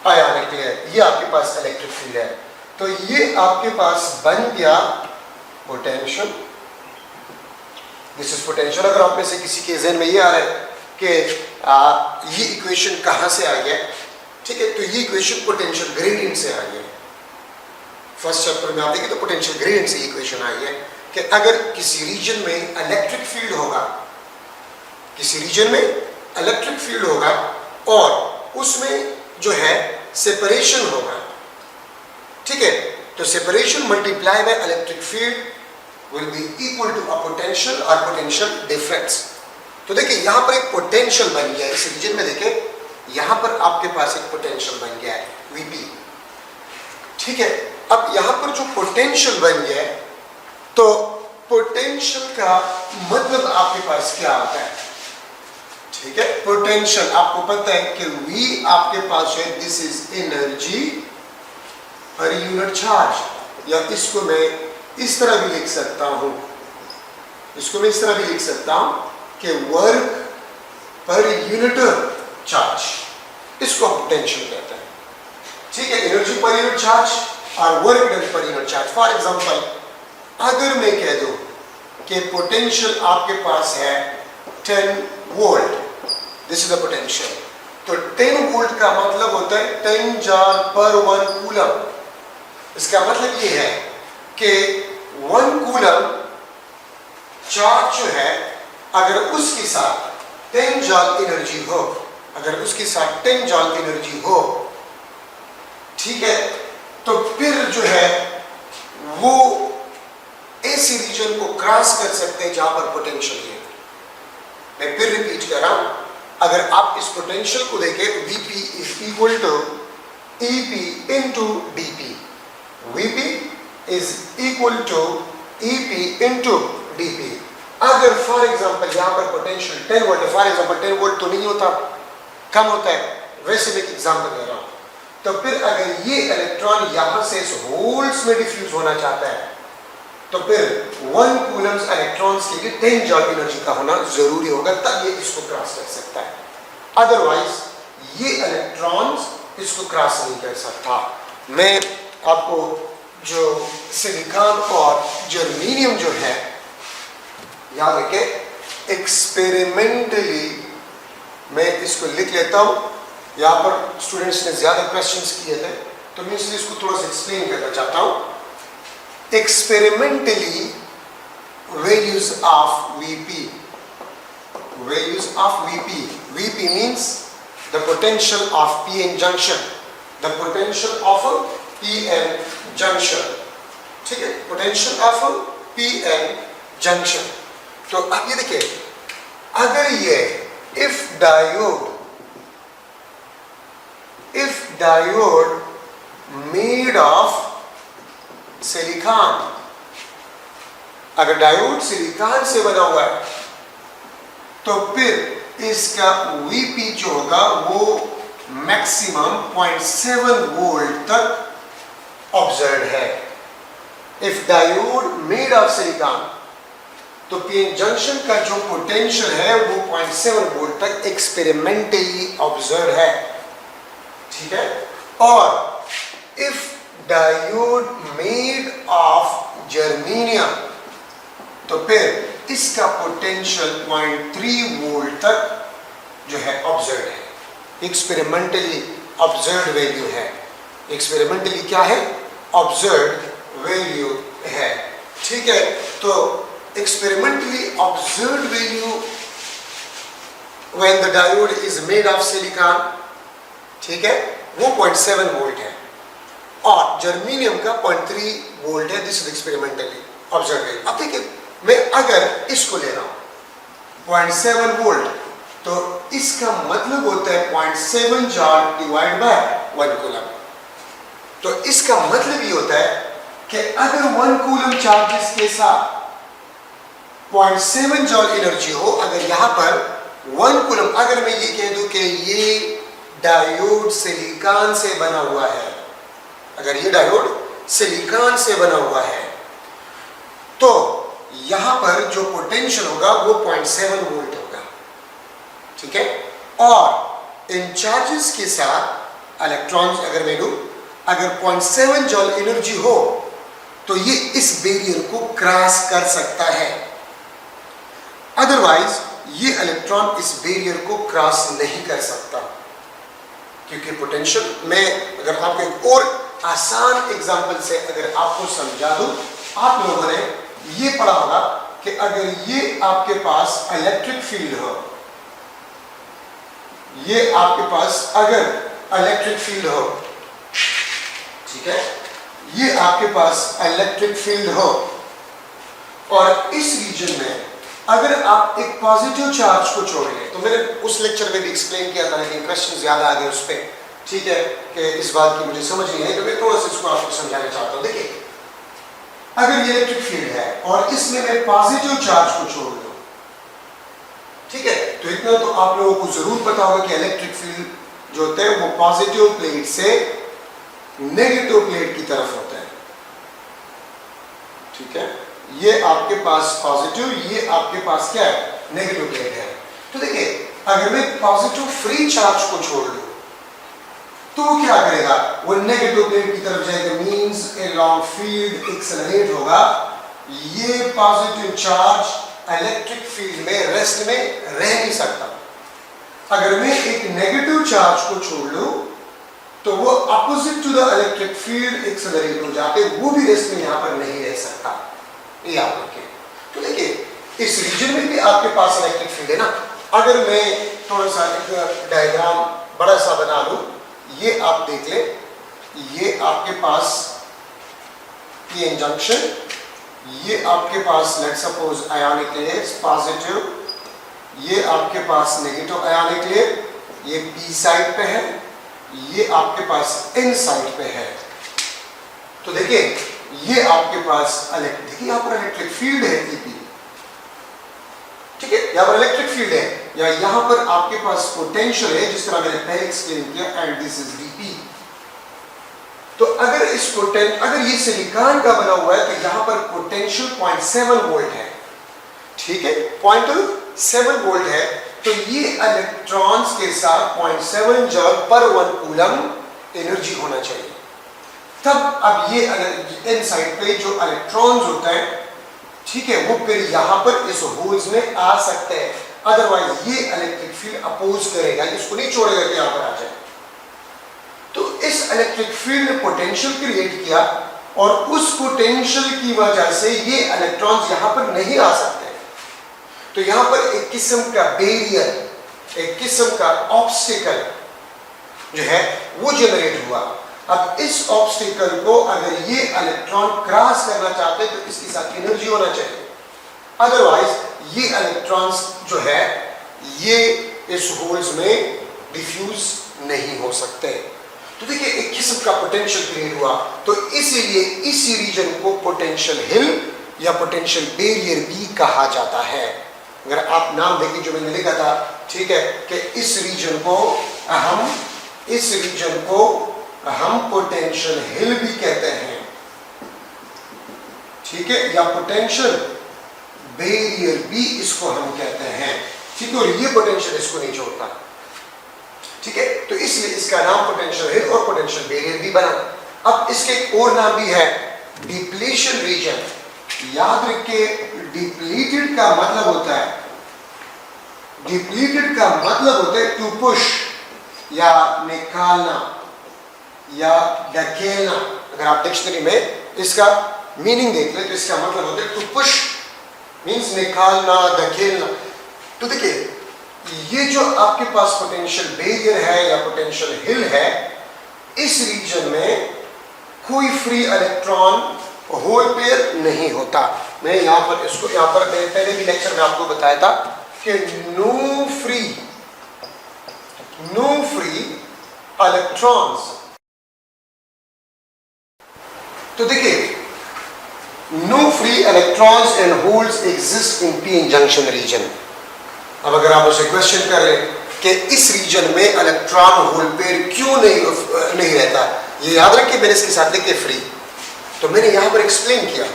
ionic layer, ये आपके पास इलेक्ट्रिक फील्ड है। तो ये आपके पास बन गया पोटेंशियल, दिस इज पोटेंशियल। अगर आप में से किसी के जहन में ये आ रहा है कि ये इक्वेशन कहां से आ गया, ठीक है, तो ये इक्वेशन पोटेंशियल ग्रेडियंट से आ गया। फर्स्ट चैप्टर में आप देखिए तो पोटेंशियल ग्रेडियंट से इक्वेशन आई है कि अगर किसी रीजन में इलेक्ट्रिक फील्ड होगा, किसी रीजन में इलेक्ट्रिक फील्ड होगा और उसमें जो है सेपरेशन होगा, ठीक है, तो separation multiply by electric field will be equal to a potential और पोटेंशियल डिफरेंस। तो देखिए यहां पर एक पोटेंशियल बन गया है इस रीजन में, देखिए यहां पर आपके पास एक पोटेंशियल बन गया है VP, ठीक है, अब यहां पर जो पोटेंशियल बन गया है, तो पोटेंशियल का मतलब आपके पास क्या आता है? ठीक है, पोटेंशियल आपको पता है कि V आपके पास है, this is energy per unit charge, या इसको मैं इस तरह भी लिख सकता हूं, इसको मैं इस तरह भी लिख सकता हूं कि वर्क पर यूनिट चार्ज, इसको हम पोटेंशियल कहते हैं। ठीक है, एनर्जी पर यूनिट चार्ज और work done per unit charge. For example, अगर मैं कह दूं कि पोटेंशियल आपके पास है 10 volt, this is the potential, तो 10 वोल्ट का मतलब होता है 10 जॉल पर 1 कूलम। इसका मतलब ये है कि 1 कूलम चार्ज जो है, अगर उसके साथ 10 जॉल एनर्जी हो, अगर उसके साथ 10 जॉल एनर्जी हो, ठीक है, तो फिर जो है वो ऐसी रीजन को क्रॉस कर सकते हैं जहां पर पोटेंशियल है। मैं फिर रिपीट कर रहा हूं, अगर आप इस पोटेंशियल को देखें, Vp is equal to EP into DP, Vp is equal to EP into DP। अगर फॉर एग्जांपल यहां पर पोटेंशियल 10 वोल्ट है, फॉर एग्जांपल 10 वोल्ट तो नहीं होता, कम होता है, वैसे मैं एक एग्जांपल दे रहा हूं, तो फिर अगर ये इलेक्ट्रॉन यहां से इस होल्स में डिफ्यूज होना चाहता है, तो फिर 1 कूलम्स इलेक्ट्रॉन्स के लिए 10 जॉल एनर्जी का होना जरूरी होगा, तब ये इसको क्रॉस कर सकता है। अदरवाइज ये इलेक्ट्रॉन्स इसको क्रॉस नहीं कर सकता। मैं आपको जो सिलिकॉन और जर्मेनियम जो है, याद रखें, एक्सपेरिमेंटली मैं इसको लिख लेता हूं। यहां पर स्टूडेंट्स ने ज्यादा क्वेश्चंस किए थे, तो मैं इसलिए इसको थोड़ा सा एक्सप्लेन करना चाहता हूं। Experimentally values of Vp, values of Vp means the potential of p-n junction, the potential of a p-n junction, ठीक है, potential of a p-n junction। तो अब ये देखिए, अगर ये if diode made of silicon, अगर डायोड सिलिकॉन से बना हुआ है, तो फिर इसका Vp जो होगा वो मैक्सिमम 0.7 वोल्ट तक ऑब्जर्व है। If diode made of silicon, तो पीएन जंक्शन का जो पोटेंशियल है वो 0.7 वोल्ट तक एक्सपेरिमेंटली ऑब्जर्व है, ठीक है। और if diode made of germanium, तो फिर इसका पोटेंशियल 0.3 वोल्ट तक जो है ऑब्जर्व है, एक्सपेरिमेंटली ऑब्जर्व वैल्यू है। एक्सपेरिमेंटली क्या है? ऑब्जर्व वैल्यू है, ठीक है। तो experimentally observe value when the diode is made of silicon, ठीक है, वो 0.7 वोल्ट है, और जर्मेनियम का 0.3 वोल्ट है। This is experimentally observe value. अब देखिए, मैं अगर इसको ले रहा हूं 0.7 वोल्ट, तो इसका मतलब होता है 0.7 जॉल डिवाइड बाय 1 कूलम। तो इसका मतलब ये होता है कि अगर 1 कूलम चार्जेस के साथ 0.7 जॉल एनर्जी हो, अगर यहां पर 1 कूलम, अगर मैं ये कह दूं कि ये डायोड सिलिकॉन से बना हुआ है, अगर ये डायोड सिलिकॉन से बना हुआ है, तो यहां पर जो पोटेंशियल होगा वो 0.7 वोल्ट होगा, ठीक है। और इन चार्जेस के साथ इलेक्ट्रॉन्स अगर मैं लूं, अगर 0.7 जॉल एनर्जी हो, तो ये इस बैरियर को क्रॉस कर सकता है। अदरवाइज ये इलेक्ट्रॉन इस बैरियर को क्रॉस नहीं कर सकता, क्योंकि पोटेंशियल, मैं अगर आपको एक और आसान एग्जांपल से अगर आपको समझा दूं, आप लोगों ने ये पढ़ा होगा कि अगर ये आपके पास इलेक्ट्रिक फील्ड हो, ये आपके पास अगर इलेक्ट्रिक फील्ड हो, ठीक है, ये आपके पास इलेक्ट्रिक फील्ड हो, और इस रीजन में अगर आप एक पॉजिटिव चार्ज को छोड़ लें, तो मैंने उस लेक्चर में भी एक्सप्लेन किया था, लेकिन क्वेश्चन ज्यादा आ गए उस पर, ठीक है कि इस बात की मुझे समझ नहीं है, तो मैं थोड़ा सा इसको आपको समझाना चाहता हूं। देखिए, अगर ये इलेक्ट्रिक फील्ड है और इसमें मैं पॉजिटिव चार्ज को छोड़ दूं, ठीक है, तो इतना तो आप लोगों को जरूर पता होगा कि इलेक्ट्रिक फील्ड जो होता है वो पॉजिटिव प्लेट से नेगेटिव प्लेट की तरफ होता है। ठीक है, ये आपके पास पॉजिटिव, ये आपके पास क्या है, नेगेटिव प्लेट है। तो देखिए, अगर मैं पॉजिटिव फ्री चार्ज को छोड़ दूं तो वो क्या करेगा, वो नेगेटिव प्लेट की तरफ जाएगा, मींस अलोंग फील्ड एक्सेलरेट होगा। ये पॉजिटिव चार्ज इलेक्ट्रिक फील्ड में रेस्ट में रह नहीं सकता। अगर मैं एक नेगेटिव चार्ज को छोड़ लूं तो वो opposite to the electric field accelerate हो जाते, वो भी रेस्ट में यहां पर नहीं रह सकता। ये आप देखिए, तो देखिए इस रीजन में भी आपके पास इलेक्ट्रिक फील्ड है ना। अगर मैं थोड़ा सा एक डायग्राम बड़ा सा बना लूं, ये आप देख ले, ये आपके पास पीएन जंक्शन, ये आपके पास let's suppose ionic layer positive, ये आपके पास नेगेटिव आयनिक लेयर, ये पी साइड पे है, ये आपके पास एन साइड पे है। तो देखिए ये आपके पास देखिए यहां पर इलेक्ट्रिक फील्ड है ईपी, ठीक है, यहां पर इलेक्ट्रिक फील्ड है, या यहां पर आपके पास पोटेंशियल है जिस तरह मैंने पहले एक्सप्लेन किया, एंड दिस इज डीपी। तो अगर ये सिलिकॉन का बना हुआ है तो यहां पर पोटेंशियल 0.7 वोल्ट है, ठीक है, 0.7 वोल्ट है। तो ये इलेक्ट्रॉन्स के साथ 0.7 जूल पर 1 कूलम एनर्जी होना चाहिए। तब अब ये इन साइड पे जो इलेक्ट्रॉन्स होते हैं, ठीक है, वो फिर यहां पर इस होल्स में आ सकते हैं, अदरवाइज ये इलेक्ट्रिक फील्ड अपोज करेगा, इसको नहीं छोड़ेगा कि यहां पर आ जाए। तो इस इलेक्ट्रिक फील्ड ने पोटेंशियल क्रिएट किया और उस पोटेंशियल की वजह से ये इलेक्ट्रॉन्स यहां पर नहीं आ सकते। तो यहां पर एक किस्म का बैरियर, एक किस्म का ऑब्स्टिकल जो है वो जनरेट हुआ। अब इस ऑब्स्टिकल को अगर ये इलेक्ट्रॉन क्रॉस करना चाहते तो इसके साथ एनर्जी होना चाहिए, अदरवाइज ये इलेक्ट्रॉन्स जो है ये इस होल्स में डिफ्यूज नहीं हो सकते। तो देखिए एक किस्म का पोटेंशियल क्रिएट हुआ, तो इसीलिए इस रीजन को पोटेंशियल हिल या पोटेंशियल बैरियर भी कहा जाता है। अगर आप नाम देखिए जो मैंने लिखा था, ठीक है, कि इस रीजन को हम पोटेंशियल हिल भी कहते हैं, ठीक है, या पोटेंशियल बैरियर भी इसको हम कहते हैं, ठीक है, और ये पोटेंशियल इसको नहीं छोड़ता, ठीक है, तो इसलिए इसका नाम पोटेंशियल हिल और पोटेंशियल बैरियर भी बना। अब इसके एक और नाम भी है, डिप्लीशन रीजन। याद रखिए, डिप्लीटेड का मतलब होता है, डिप्लीटेड का मतलब होता है टू पुश, या निकालना या धकेलना। अगर आप डिक्शनरी में इसका मीनिंग देख ले तो इसका मतलब होता है टू पुश मींस निकालना, धकेलना। तो देखिए ये जो आपके पास पोटेंशियल बैरियर है या पोटेंशियल हिल है, इस रीजन में कोई फ्री इलेक्ट्रॉन होल पेयर नहीं होता। मैं यहां पर पहले भी लेक्चर में आपको बताया था कि नो फ्री इलेक्ट्रॉन्स। तो देखिए no free electrons and holes exist in P junction region. अब अगर आप उसे क्वेश्चन कर ले कि इस रीजन में इलेक्ट्रॉन होल पेयर क्यों नहीं रहता, ये याद रखिए मैंने इसके साथ लिखे फ्री। तो मैंने यहां पर एक्सप्लेन किया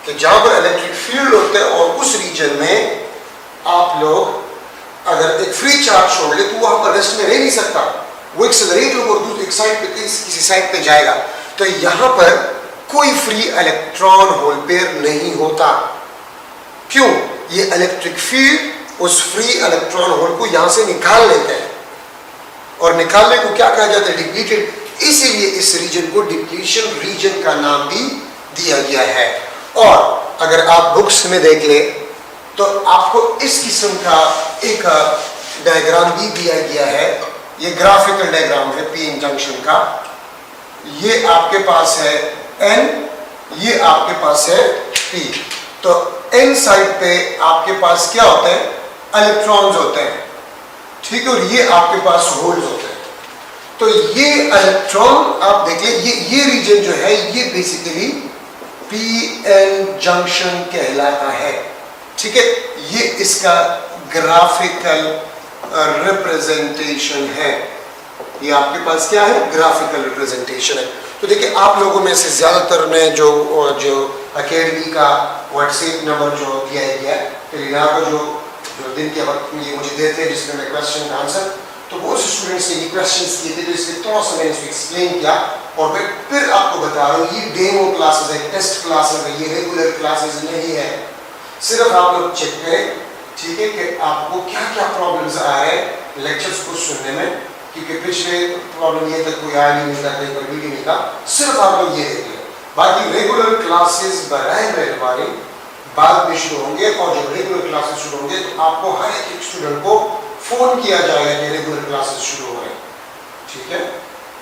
कि जहां पर इलेक्ट्रिक फील्ड होते हैं और उस रीजन में आप लोग अगर एक फ्री चार्ज छोड़ ले तो वहां पर रेस्ट में रह नहीं सकता, वो एक्सेलरेट होगा और एक साइड पे किसी साइड पे जाएगा। तो यहां पर कोई फ्री इलेक्ट्रॉन होल पेयर नहीं होता। क्यों? ये इलेक्ट्रिक फील्ड उस फ्री इलेक्ट्रॉन होल को यहां से निकाल लेते हैं, और निकालने को क्या कहा जाता है? डिप्लीटेड। इसीलिए इस रीजन को डिप्लीशन रीजन का नाम भी दिया गया है। और अगर आप बुक्स में देख ले तो आपको इस किस्म का एक डायग्राम भी दिया गया है, ये ग्राफिकल डायग्राम है पी जंक्शन का। ये आपके पास है N, ये आपके पास है P। तो N साइड पे आपके पास क्या होते हैं? इलेक्ट्रॉन्स होते हैं, ठीक है, और ये आपके पास होल्स होते हैं। तो ये इलेक्ट्रॉन आप देख ले, ये रीजन जो है ये बेसिकली पीएन जंक्शन कहलाता है। ठीक है, ये इसका ग्राफिकल रिप्रेजेंटेशन है। ये आपके पास क्या है, ग्राफिकल रिप्रेजेंटेशन है। तो देखिए आप लोगों में से ज्यादातर ने जो अकेडमी का व्हाट्सएप नंबर जो दिया गया टेलीग्राम का जो दिन के वक्त में ये मुझे देते हैं जिसमें मैं क्वेश्चन का आंसर, तो बहुत से स्टूडेंट्स ने ये क्वेश्चंस किए थे, तो इसलिए थोड़ा सा मैंने इसको एक्सप्लेन किया और मैं फिर आपको बता रहा हूँ ये डेमो क्लासेस है, टेस्ट क्लासेस है, ये रेगुलर क्लासेस नहीं है। सिर्फ आप लोग चेक करें, ठीक है, कि आपको क्या क्या प्रॉब्लम्स आ रहे हैं लेक्चर्स को सुनने में, क्योंकि पिछले प्रॉब्लम ये तक कोई आया नहीं मिलता, कहीं पर वीडियो मिलता, सिर्फ आप लोग ये देख लें। बाकी रेगुलर क्लासेस बराए मेहरबानी बाद में शुरू होंगे, और जब रेगुलर क्लासेस शुरू होंगे तो आपको हर एक स्टूडेंट को फोन किया जाएगा कि रेगुलर क्लासेस शुरू हो रहे हैं। ठीक है,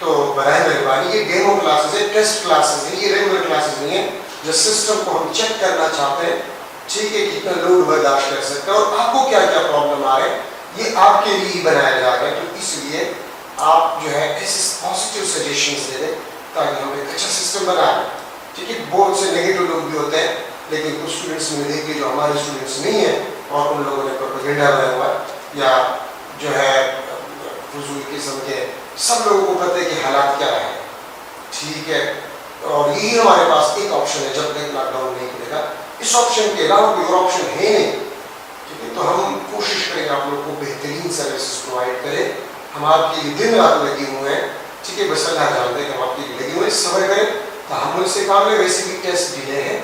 तो बराए मेहरबानी ये डेमो क्लासेस है, टेस्ट क्लासेस है, ये रेगुलर क्लासेस नहीं है। जो सिस्टम को हम चेक करना चाहते हैं, ठीक है, कितना लोड बर्दाश्त कर सकते हैं और आपको क्या क्या प्रॉब्लम आ रहे हैं, ये आपके लिए ही बनाया जा रहा है। तो इसलिए आप जो है ऐसे पॉजिटिव सजेशंस दे दें ताकि हम एक अच्छा सिस्टम बनाए। ठीक है, बहुत से नेगेटिव लोग भी होते हैं, लेकिन कुछ स्टूडेंट्स में देखिए जो हमारे स्टूडेंट्स नहीं है और उन लोगों ने प्रोपेगेंडा बनाया हुआ या जो है फजूल किस्म के, सब लोगों को पता है कि हालात क्या है। ठीक है, और यही हमारे पास एक ऑप्शन है जब तक लॉकडाउन नहीं खुलेगा, इस ऑप्शन के अलावा कोई और ऑप्शन है नहीं। ठीक है, तो हम कोशिश करेंगे आप लोग को बेहतरीन सर्विसेज प्रोवाइड करें। हम आपके लिए दिन रात लगे हुए हैं। ठीक है, बस अल्लाह जानते हैं कि हम आपके लिए लगे हुए हैं, सब्र करें, तहम्मुल से काम लें। वैसे भी टेस्ट डिले है।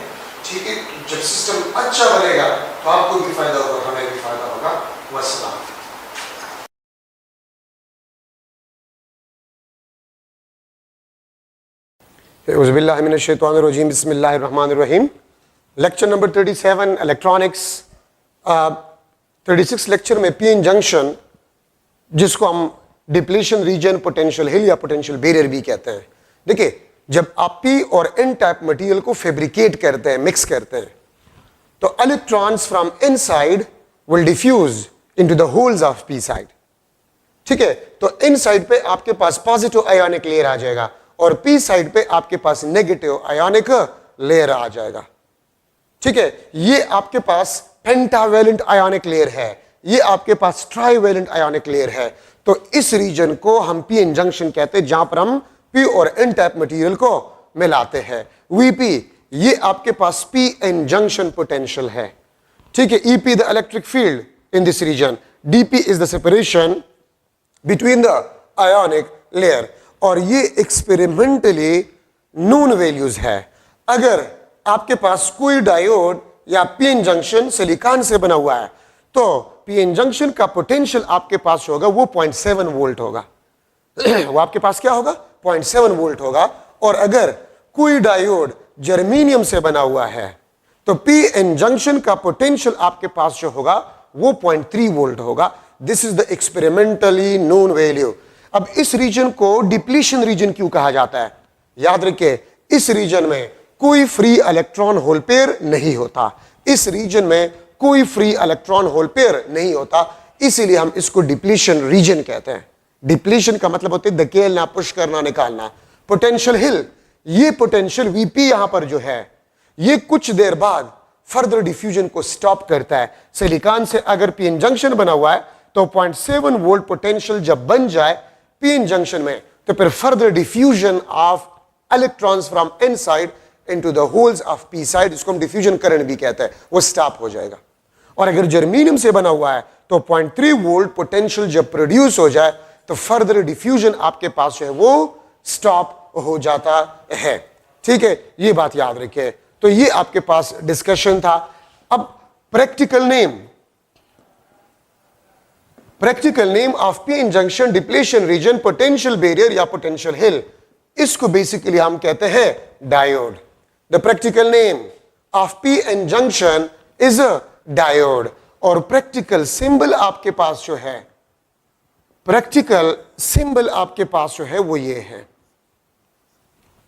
ठीक है, जब सिस्टम अच्छा बनेगा तो आपको भी फायदा होगा, हमें भी फायदा होगा। वस्सलाम। औज़ुबिल्लाहि मिनश्शैतानिर्रजीम, बिस्मिल्लाहिर्रहमानिर्रहीम। Lecture number 37 electronics. 36 लेक्चर में पीएन जंक्शन, जिसको हम डिप्लीशन रीजन, पोटेंशियल हिल या पोटेंशियल बैरियर भी कहते हैं। देखिए, जब आप पी और एन टाइप मटेरियल को फैब्रिकेट करते हैं, मिक्स करते हैं, तो electrons from N side will diffuse into the holes of P side. ठीक है, तो इन साइड पे आपके पास पॉजिटिव आयोनिक लेयर आ जाएगा और पी साइड पे आपके पास नेगेटिव आयोनिक लेयर आ जाएगा। ठीक है, ये आपके पास पेंटावैलेंट आयोनिक लेयर है, ये आपके पास ट्राइवैलेंट आयोनिक लेयर है। तो इस रीजन को हम पीएन जंक्शन कहते हैं, जहां पर हम पी और एन टाइप मटेरियल को मिलाते हैं। वीपी, ये आपके पास पीएन जंक्शन पोटेंशियल है। ठीक है, EP the electric field in this region, DP is the separation between the ionic layer. और ये एक्सपेरिमेंटली नोन वैल्यूज है। अगर आपके पास कोई डायोड या पीएन जंक्शन सिलिकॉन से बना हुआ है, तो पीएन जंक्शन का पोटेंशियल आपके पास होगा वो 0.7 वोल्ट होगा। वो आपके पास क्या होगा, 0.7 वोल्ट होगा। और अगर कोई डायोड जर्मेनियम से बना हुआ है, तो पीएन जंक्शन का पोटेंशियल आपके पास जो होगा वो 0.3 वोल्ट होगा। This is the experimentally known value. अब इस रीजन को डिप्लीशन रीजन क्यों कहा जाता है? याद रखिए, इस रीजन में कोई फ्री इलेक्ट्रॉन होल पेयर नहीं होता। इस रीजन में कोई फ्री इलेक्ट्रॉन होल पेयर नहीं होता, इसीलिए हम इसको डिप्लीशन रीजन कहते हैं। डिप्लीशन का मतलब होता है धकेलना, पुश करना, निकालना। पोटेंशियल हिल, ये पोटेंशियल वीपी यहां पर जो है, ये कुछ देर बाद फर्दर डिफ्यूजन को स्टॉप करता है। सिलिकॉन से अगर पीएन जंक्शन बना हुआ है तो 0.7 वोल्ट पोटेंशियल जब बन जाए पीएन जंक्शन में, तो फिर further diffusion of electrons from inside into the holes of P side, इसको हम डिफ्यूजन करंट भी कहते हैं, वो स्टॉप हो जाएगा। और अगर जर्मेनियम से बना हुआ है तो 0.3 वोल्ट पोटेंशियल जब प्रोड्यूस हो जाए तो फर्दर डिफ्यूजन आपके पास जो है वो स्टॉप हो जाता है। ठीक है, ये बात याद रखिए। तो ये आपके पास डिस्कशन था। अब practical name of PN junction, depletion region, potential barrier या पोटेंशियल हिल, इसको बेसिकली हम कहते हैं diode. The practical name of PN junction is a diode. और प्रैक्टिकल सिंबल आपके पास जो है, प्रैक्टिकल सिंबल आपके पास जो है वो ये है।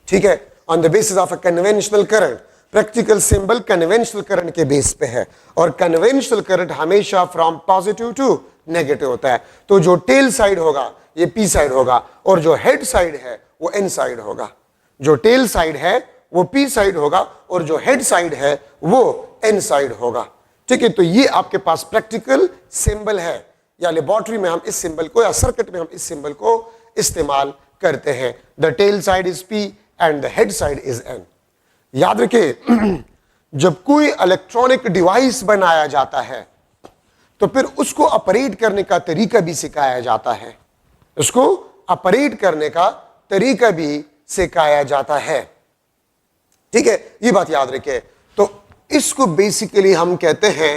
ठीक है, on the basis of a conventional current, practical symbol conventional current के बेस पे है। और कन्वेंशनल करंट हमेशा फ्रॉम पॉजिटिव टू नेगेटिव होता है। तो जो टेल साइड होगा ये पी साइड होगा, और जो हेड साइड है वो एन साइड होगा। जो टेल साइड है वो पी साइड होगा, और जो हेड साइड है वो एन साइड होगा। ठीक है, तो ये आपके पास प्रैक्टिकल सिंबल है, या लेबोरेटरी में हम इस सिंबल को, या सर्किट में हम इस सिंबल को इस्तेमाल करते हैं। The tail side is P and the head side is an. याद रखिए, जब कोई इलेक्ट्रॉनिक डिवाइस बनाया जाता है तो फिर उसको ऑपरेट करने का तरीका भी सिखाया जाता है, उसको ऑपरेट करने का तरीका भी सिखाया जाता है। ठीक है, ये बात याद रखिए। तो इसको बेसिकली हम कहते हैं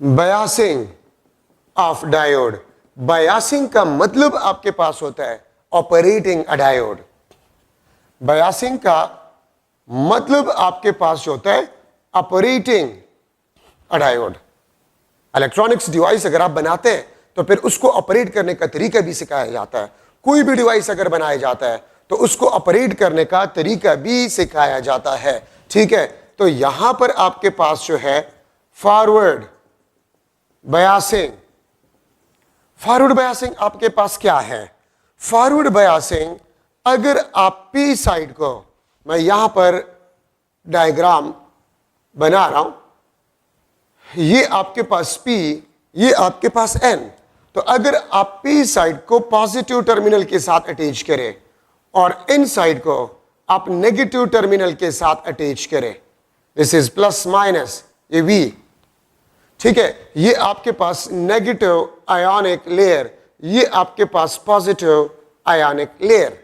बायसिंग ऑफ डायोड। बायसिंग का मतलब आपके पास होता है ऑपरेटिंग अ डायोड। बायसिंग का मतलब आपके पास होता है ऑपरेटिंग अ डायोड। इलेक्ट्रॉनिक्स डिवाइस अगर आप बनाते हैं तो फिर उसको ऑपरेट करने का तरीका भी सिखाया जाता है। कोई भी डिवाइस अगर बनाया जाता है तो उसको ऑपरेट करने का तरीका भी सिखाया जाता है। ठीक है, तो यहां पर आपके पास जो है फॉरवर्ड बायसिंग। फॉरवर्ड बायसिंग आपके पास क्या है? फॉरवर्ड बायसिंग, अगर आप पी साइड को, मैं यहां पर डायग्राम बना रहा हूं, ये आपके पास P, ये आपके पास N, तो अगर आप P साइड को पॉजिटिव टर्मिनल के साथ अटैच करें और N साइड को आप नेगेटिव टर्मिनल के साथ अटैच करें, दिस इज प्लस माइनस, ये V। ठीक है, ये आपके पास नेगेटिव आयोनिक लेयर, ये आपके पास पॉजिटिव आयोनिक लेयर।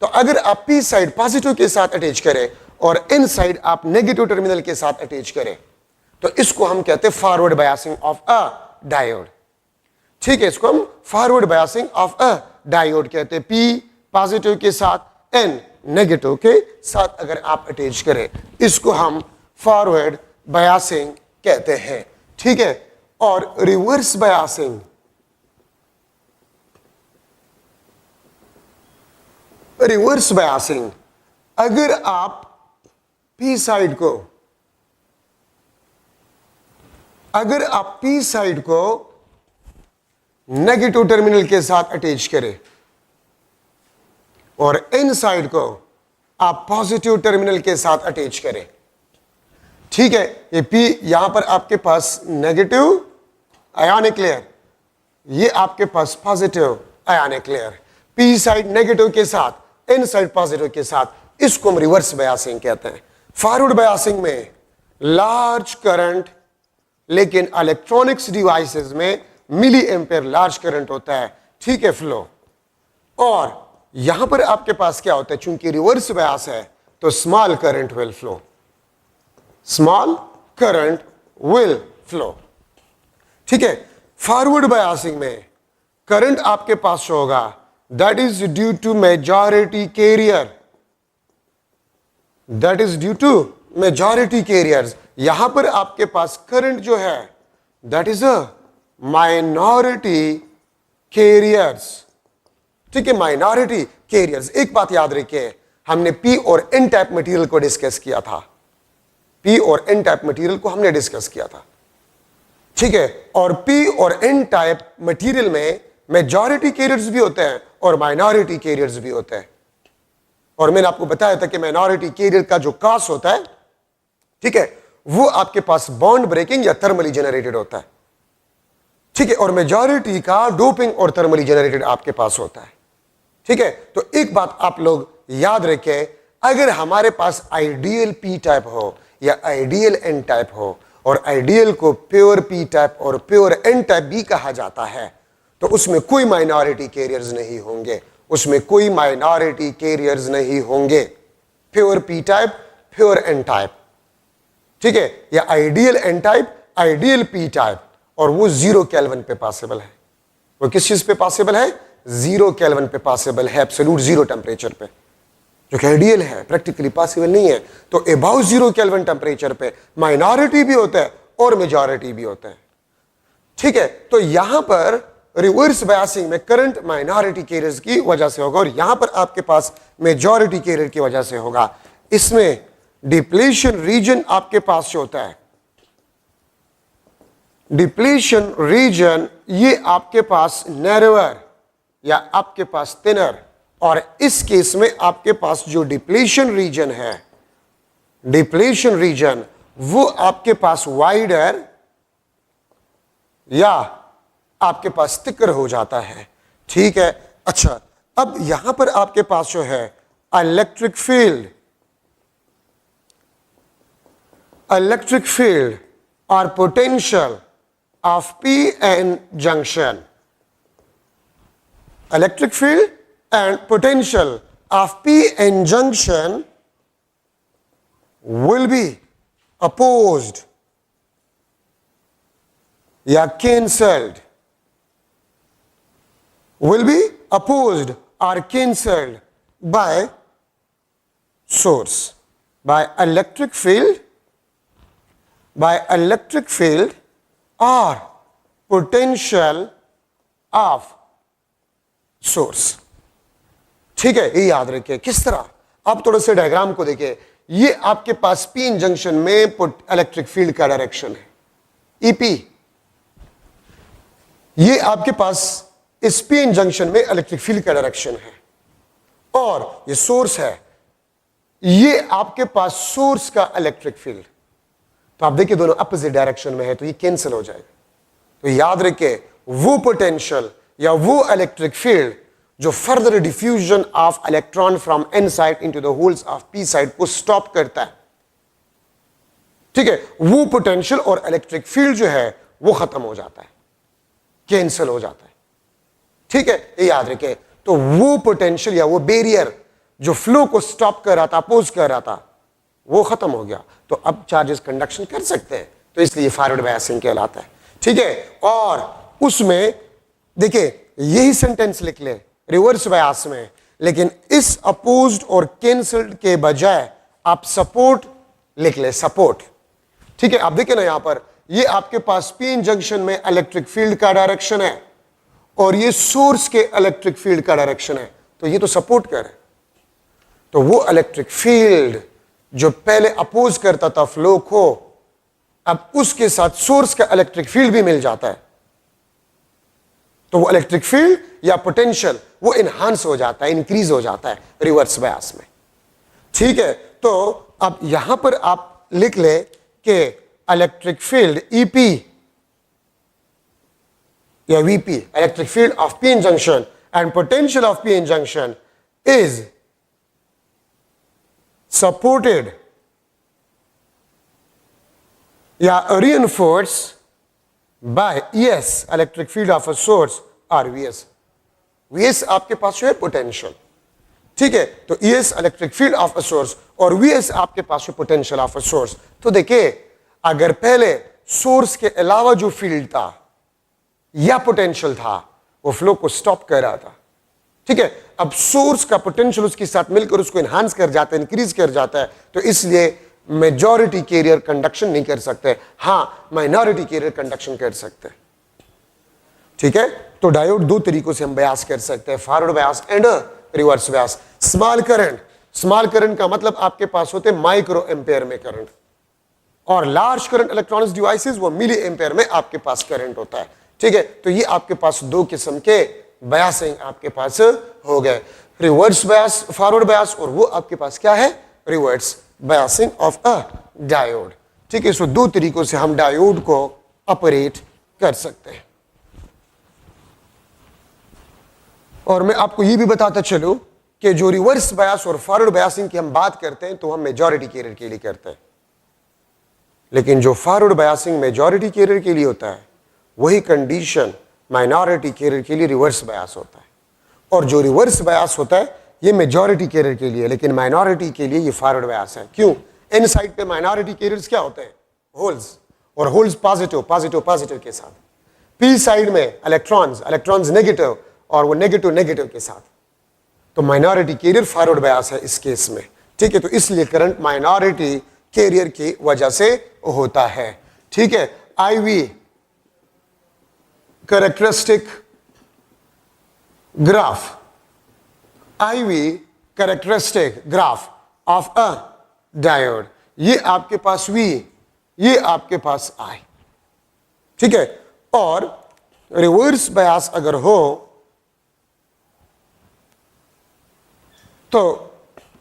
तो अगर आप P साइड पॉजिटिव के साथ अटैच करें और N साइड आप नेगेटिव टर्मिनल के साथ अटैच करें, तो इसको हम कहते हैं forward biasing of a diode. ठीक है, इसको हम forward biasing of a diode कहते हैं। P पॉजिटिव के साथ, N नेगेटिव के साथ अगर आप अटैच करें, इसको हम फॉरवर्ड बायसिंग कहते हैं। ठीक है, और रिवर्स बायसिंग, रिवर्स बायसिंग, अगर आप P साइड को, अगर आप P साइड को नेगेटिव टर्मिनल के साथ अटैच करें और N साइड को आप पॉजिटिव टर्मिनल के साथ अटैच करें, ठीक है, ये P यहां पर आपके पास नेगेटिव आयोनिक लेयर, ये आपके पास positive ionic layer, P side negative के साथ, N साइड पॉजिटिव के साथ, इसको हम रिवर्स बायसिंग कहते हैं। फॉरवर्ड बायसिंग में लार्ज करंट, लेकिन इलेक्ट्रॉनिक्स डिवाइसेस में मिली एम्पेयर लार्ज करंट होता है। ठीक है, फ्लो। और यहां पर आपके पास क्या होता है, चूंकि रिवर्स बायस है तो small current will flow, small current will flow. ठीक है, फॉरवर्ड बायसिंग में करंट आपके पास होगा that is due to majority carrier, that is due to majority carriers. यहां पर आपके पास करंट जो है that is a minority carriers. ठीक है, माइनॉरिटी कैरियर्स। एक बात याद रखिए, हमने P और N टाइप मटेरियल को डिस्कस किया था, P और N टाइप मटेरियल को हमने डिस्कस किया था। ठीक है, और P और N टाइप मटेरियल में मेजॉरिटी कैरियर्स भी होते हैं और माइनॉरिटी कैरियर्स भी होते हैं। और मैंने आपको बताया था कि माइनॉरिटी कैरियर का जो कास्ट होता है, ठीक है, वो आपके पास बॉन्ड ब्रेकिंग या थर्मली जनरेटेड होता है। ठीक है, और मेजॉरिटी का डोपिंग और थर्मली जनरेटेड आपके पास होता है। ठीक है, तो एक बात आप लोग याद रखें, अगर हमारे पास आइडियल P टाइप हो या आइडियल N टाइप हो, और आइडियल को प्योर P टाइप और प्योर N टाइप भी कहा जाता है, तो उसमें कोई माइनॉरिटी कैरियर्स नहीं होंगे, उसमें कोई माइनॉरिटी कैरियर्स नहीं होंगे। Pure P type, pure N type, ठीक है, या ideal N type, ideal P type, और वो 0 केल्विन पे पॉसिबल है। वो किस चीज पे पॉसिबल है? 0 केल्विन पे पॉसिबल है, एब्सोल्यूट 0 टेम्परेचर पे, जो कि आइडियल है, प्रैक्टिकली पॉसिबल नहीं है। तो अबाउट 0 केल्विन टेम्परेचर पे माइनॉरिटी भी होता है और मेजॉरिटी भी होता है। ठीक है, तो यहां पर रिवर्स बायसिंग में करंट माइनॉरिटी कैरियर्स की वजह से होगा और यहां पर आपके पास मेजॉरिटी कैरियर की वजह से होगा। इसमें डिप्लीशन रीजन आपके पास जो होता है, डिप्लीशन रीजन, ये आपके पास नैरोअर, या आपके पास थिनर, और इस केस में आपके पास जो डिप्लीशन रीजन है, डिप्लीशन रीजन वो आपके पास वाइडर या आपके पास थिकर हो जाता है। ठीक है, अच्छा अब यहां पर आपके पास जो है इलेक्ट्रिक फील्ड और potential of P-N junction, electric field and potential of p-n junction will be opposed या cancelled, will be opposed or cancelled by source, by electric field or potential of source. ठीक है, ये याद रखिए। किस तरह, आप थोड़े से डायग्राम को देखिए। ये आपके पास पी-एन जंक्शन में इलेक्ट्रिक फील्ड का डायरेक्शन है ईपी, ये आपके पास इस पी-एन जंक्शन में इलेक्ट्रिक फील्ड का डायरेक्शन है, और ये सोर्स है, ये आपके पास सोर्स का इलेक्ट्रिक फील्ड। तो आप देखिए दोनों अपोजिट डायरेक्शन में है, तो ये कैंसिल हो जाएगा। तो याद रखिए वो पोटेंशियल या वो इलेक्ट्रिक फील्ड जो further diffusion of electron from N side into the holes of P side को स्टॉप करता है। ठीक है, वो पोटेंशियल और इलेक्ट्रिक फील्ड जो है वो खत्म हो जाता है, कैंसिल हो जाता है। ठीक है, ये याद रखें। तो वो पोटेंशियल या वो बैरियर जो फ्लो को स्टॉप कर रहा था, अपोज कर रहा था, वो खत्म हो गया। तो अब चार्जेस कंडक्शन कर सकते हैं, तो इसलिए फॉरवर्ड बायसिंग कहलाता है। ठीक है, और उसमें देखिए यही सेंटेंस लिख ले रिवर्स बायस में, लेकिन इस अपोज्ड और कैंसल्ड के बजाय आप सपोर्ट लिख ले, सपोर्ट। ठीक है, आप देखिए ना यहां पर ये आपके पास पी-एन जंक्शन में इलेक्ट्रिक फील्ड का डायरेक्शन है और ये सोर्स के इलेक्ट्रिक फील्ड का डायरेक्शन है, तो ये तो सपोर्ट कर है। तो वो इलेक्ट्रिक फील्ड जो पहले अपोज करता था फ्लो को, अब उसके साथ सोर्स का इलेक्ट्रिक फील्ड भी मिल जाता है, तो वो इलेक्ट्रिक फील्ड या पोटेंशियल वो इनहांस हो जाता है, इंक्रीज हो जाता है रिवर्स बायस में। ठीक है, तो अब यहां पर आप लिख ले कि इलेक्ट्रिक फील्ड ईपी या VP, electric field of P-N junction and potential of P-N junction is supported या reinforced by ES, electric field of a source, और VS। VS आपके पास जो है पोटेंशियल। ठीक है, तो ES electric field of a source और VS आपके पास जो पोटेंशियल ऑफ अ सोर्स। तो देखिए अगर पहले सोर्स के अलावा जो फील्ड था या पोटेंशियल था वो फ्लो को स्टॉप कर रहा था। ठीक है, अब सोर्स का पोटेंशियल उसके साथ मिलकर उसको एनहांस कर जाता है, इंक्रीज कर जाता है, तो इसलिए मेजॉरिटी कैरियर कंडक्शन नहीं कर सकते, हां माइनॉरिटी कैरियर कंडक्शन कर सकते। ठीक है, तो डायोड दो तरीकों से हम बयास कर सकते हैं, forward Beas and reverse Beas. Small current का मतलब आपके पास होते हैं माइक्रो एम्पेयर में करंट, और लार्ज करंट इलेक्ट्रॉनिक्स डिवाइसेस वो मिली एम्पेयर में आपके पास करंट होता है। ठीक है, तो ये आपके पास दो किस्म के बयासिंग आपके पास हो गए, रिवर्स बयास, फॉरवर्ड बयास, और वो आपके पास क्या है, reverse biasing of a diode. ठीक है, सो दो तरीकों से हम डायोड को ऑपरेट कर सकते हैं। और मैं आपको यह भी बताता चलूं कि जो रिवर्स बायस और फॉरवर्ड बायसिंग की हम बात करते हैं तो हम मेजॉरिटी कैरियर के लिए करते हैं, लेकिन जो फॉरवर्ड बायसिंग मेजॉरिटी कैरियर के लिए होता है वही कंडीशन माइनॉरिटी कैरियर के लिए रिवर्स बायस होता है। और जो रिवर्स बायस होता है ये मेजॉरिटी कैरियर के लिए, लेकिन माइनॉरिटी के लिए ये फॉरवर्ड बायस है। क्यों? एन साइड पे माइनॉरिटी कैरियर्स क्या होते हैं, होल्स, और होल्स पॉजिटिव पॉजिटिव पॉजिटिव के साथ, पी साइड में इलेक्ट्रॉन्स नेगेटिव और वो नेगेटिव नेगेटिव के साथ। तो माइनॉरिटी कैरियर फॉरवर्ड बायस है इस केस में। ठीक है, तो इसलिए करंट माइनॉरिटी कैरियर की वजह से होता है। ठीक है, IV characteristic graph, IV characteristic graph of a diode, ये आपके पास V, ये आपके पास I। ठीक है, और रिवर्स बायस अगर हो तो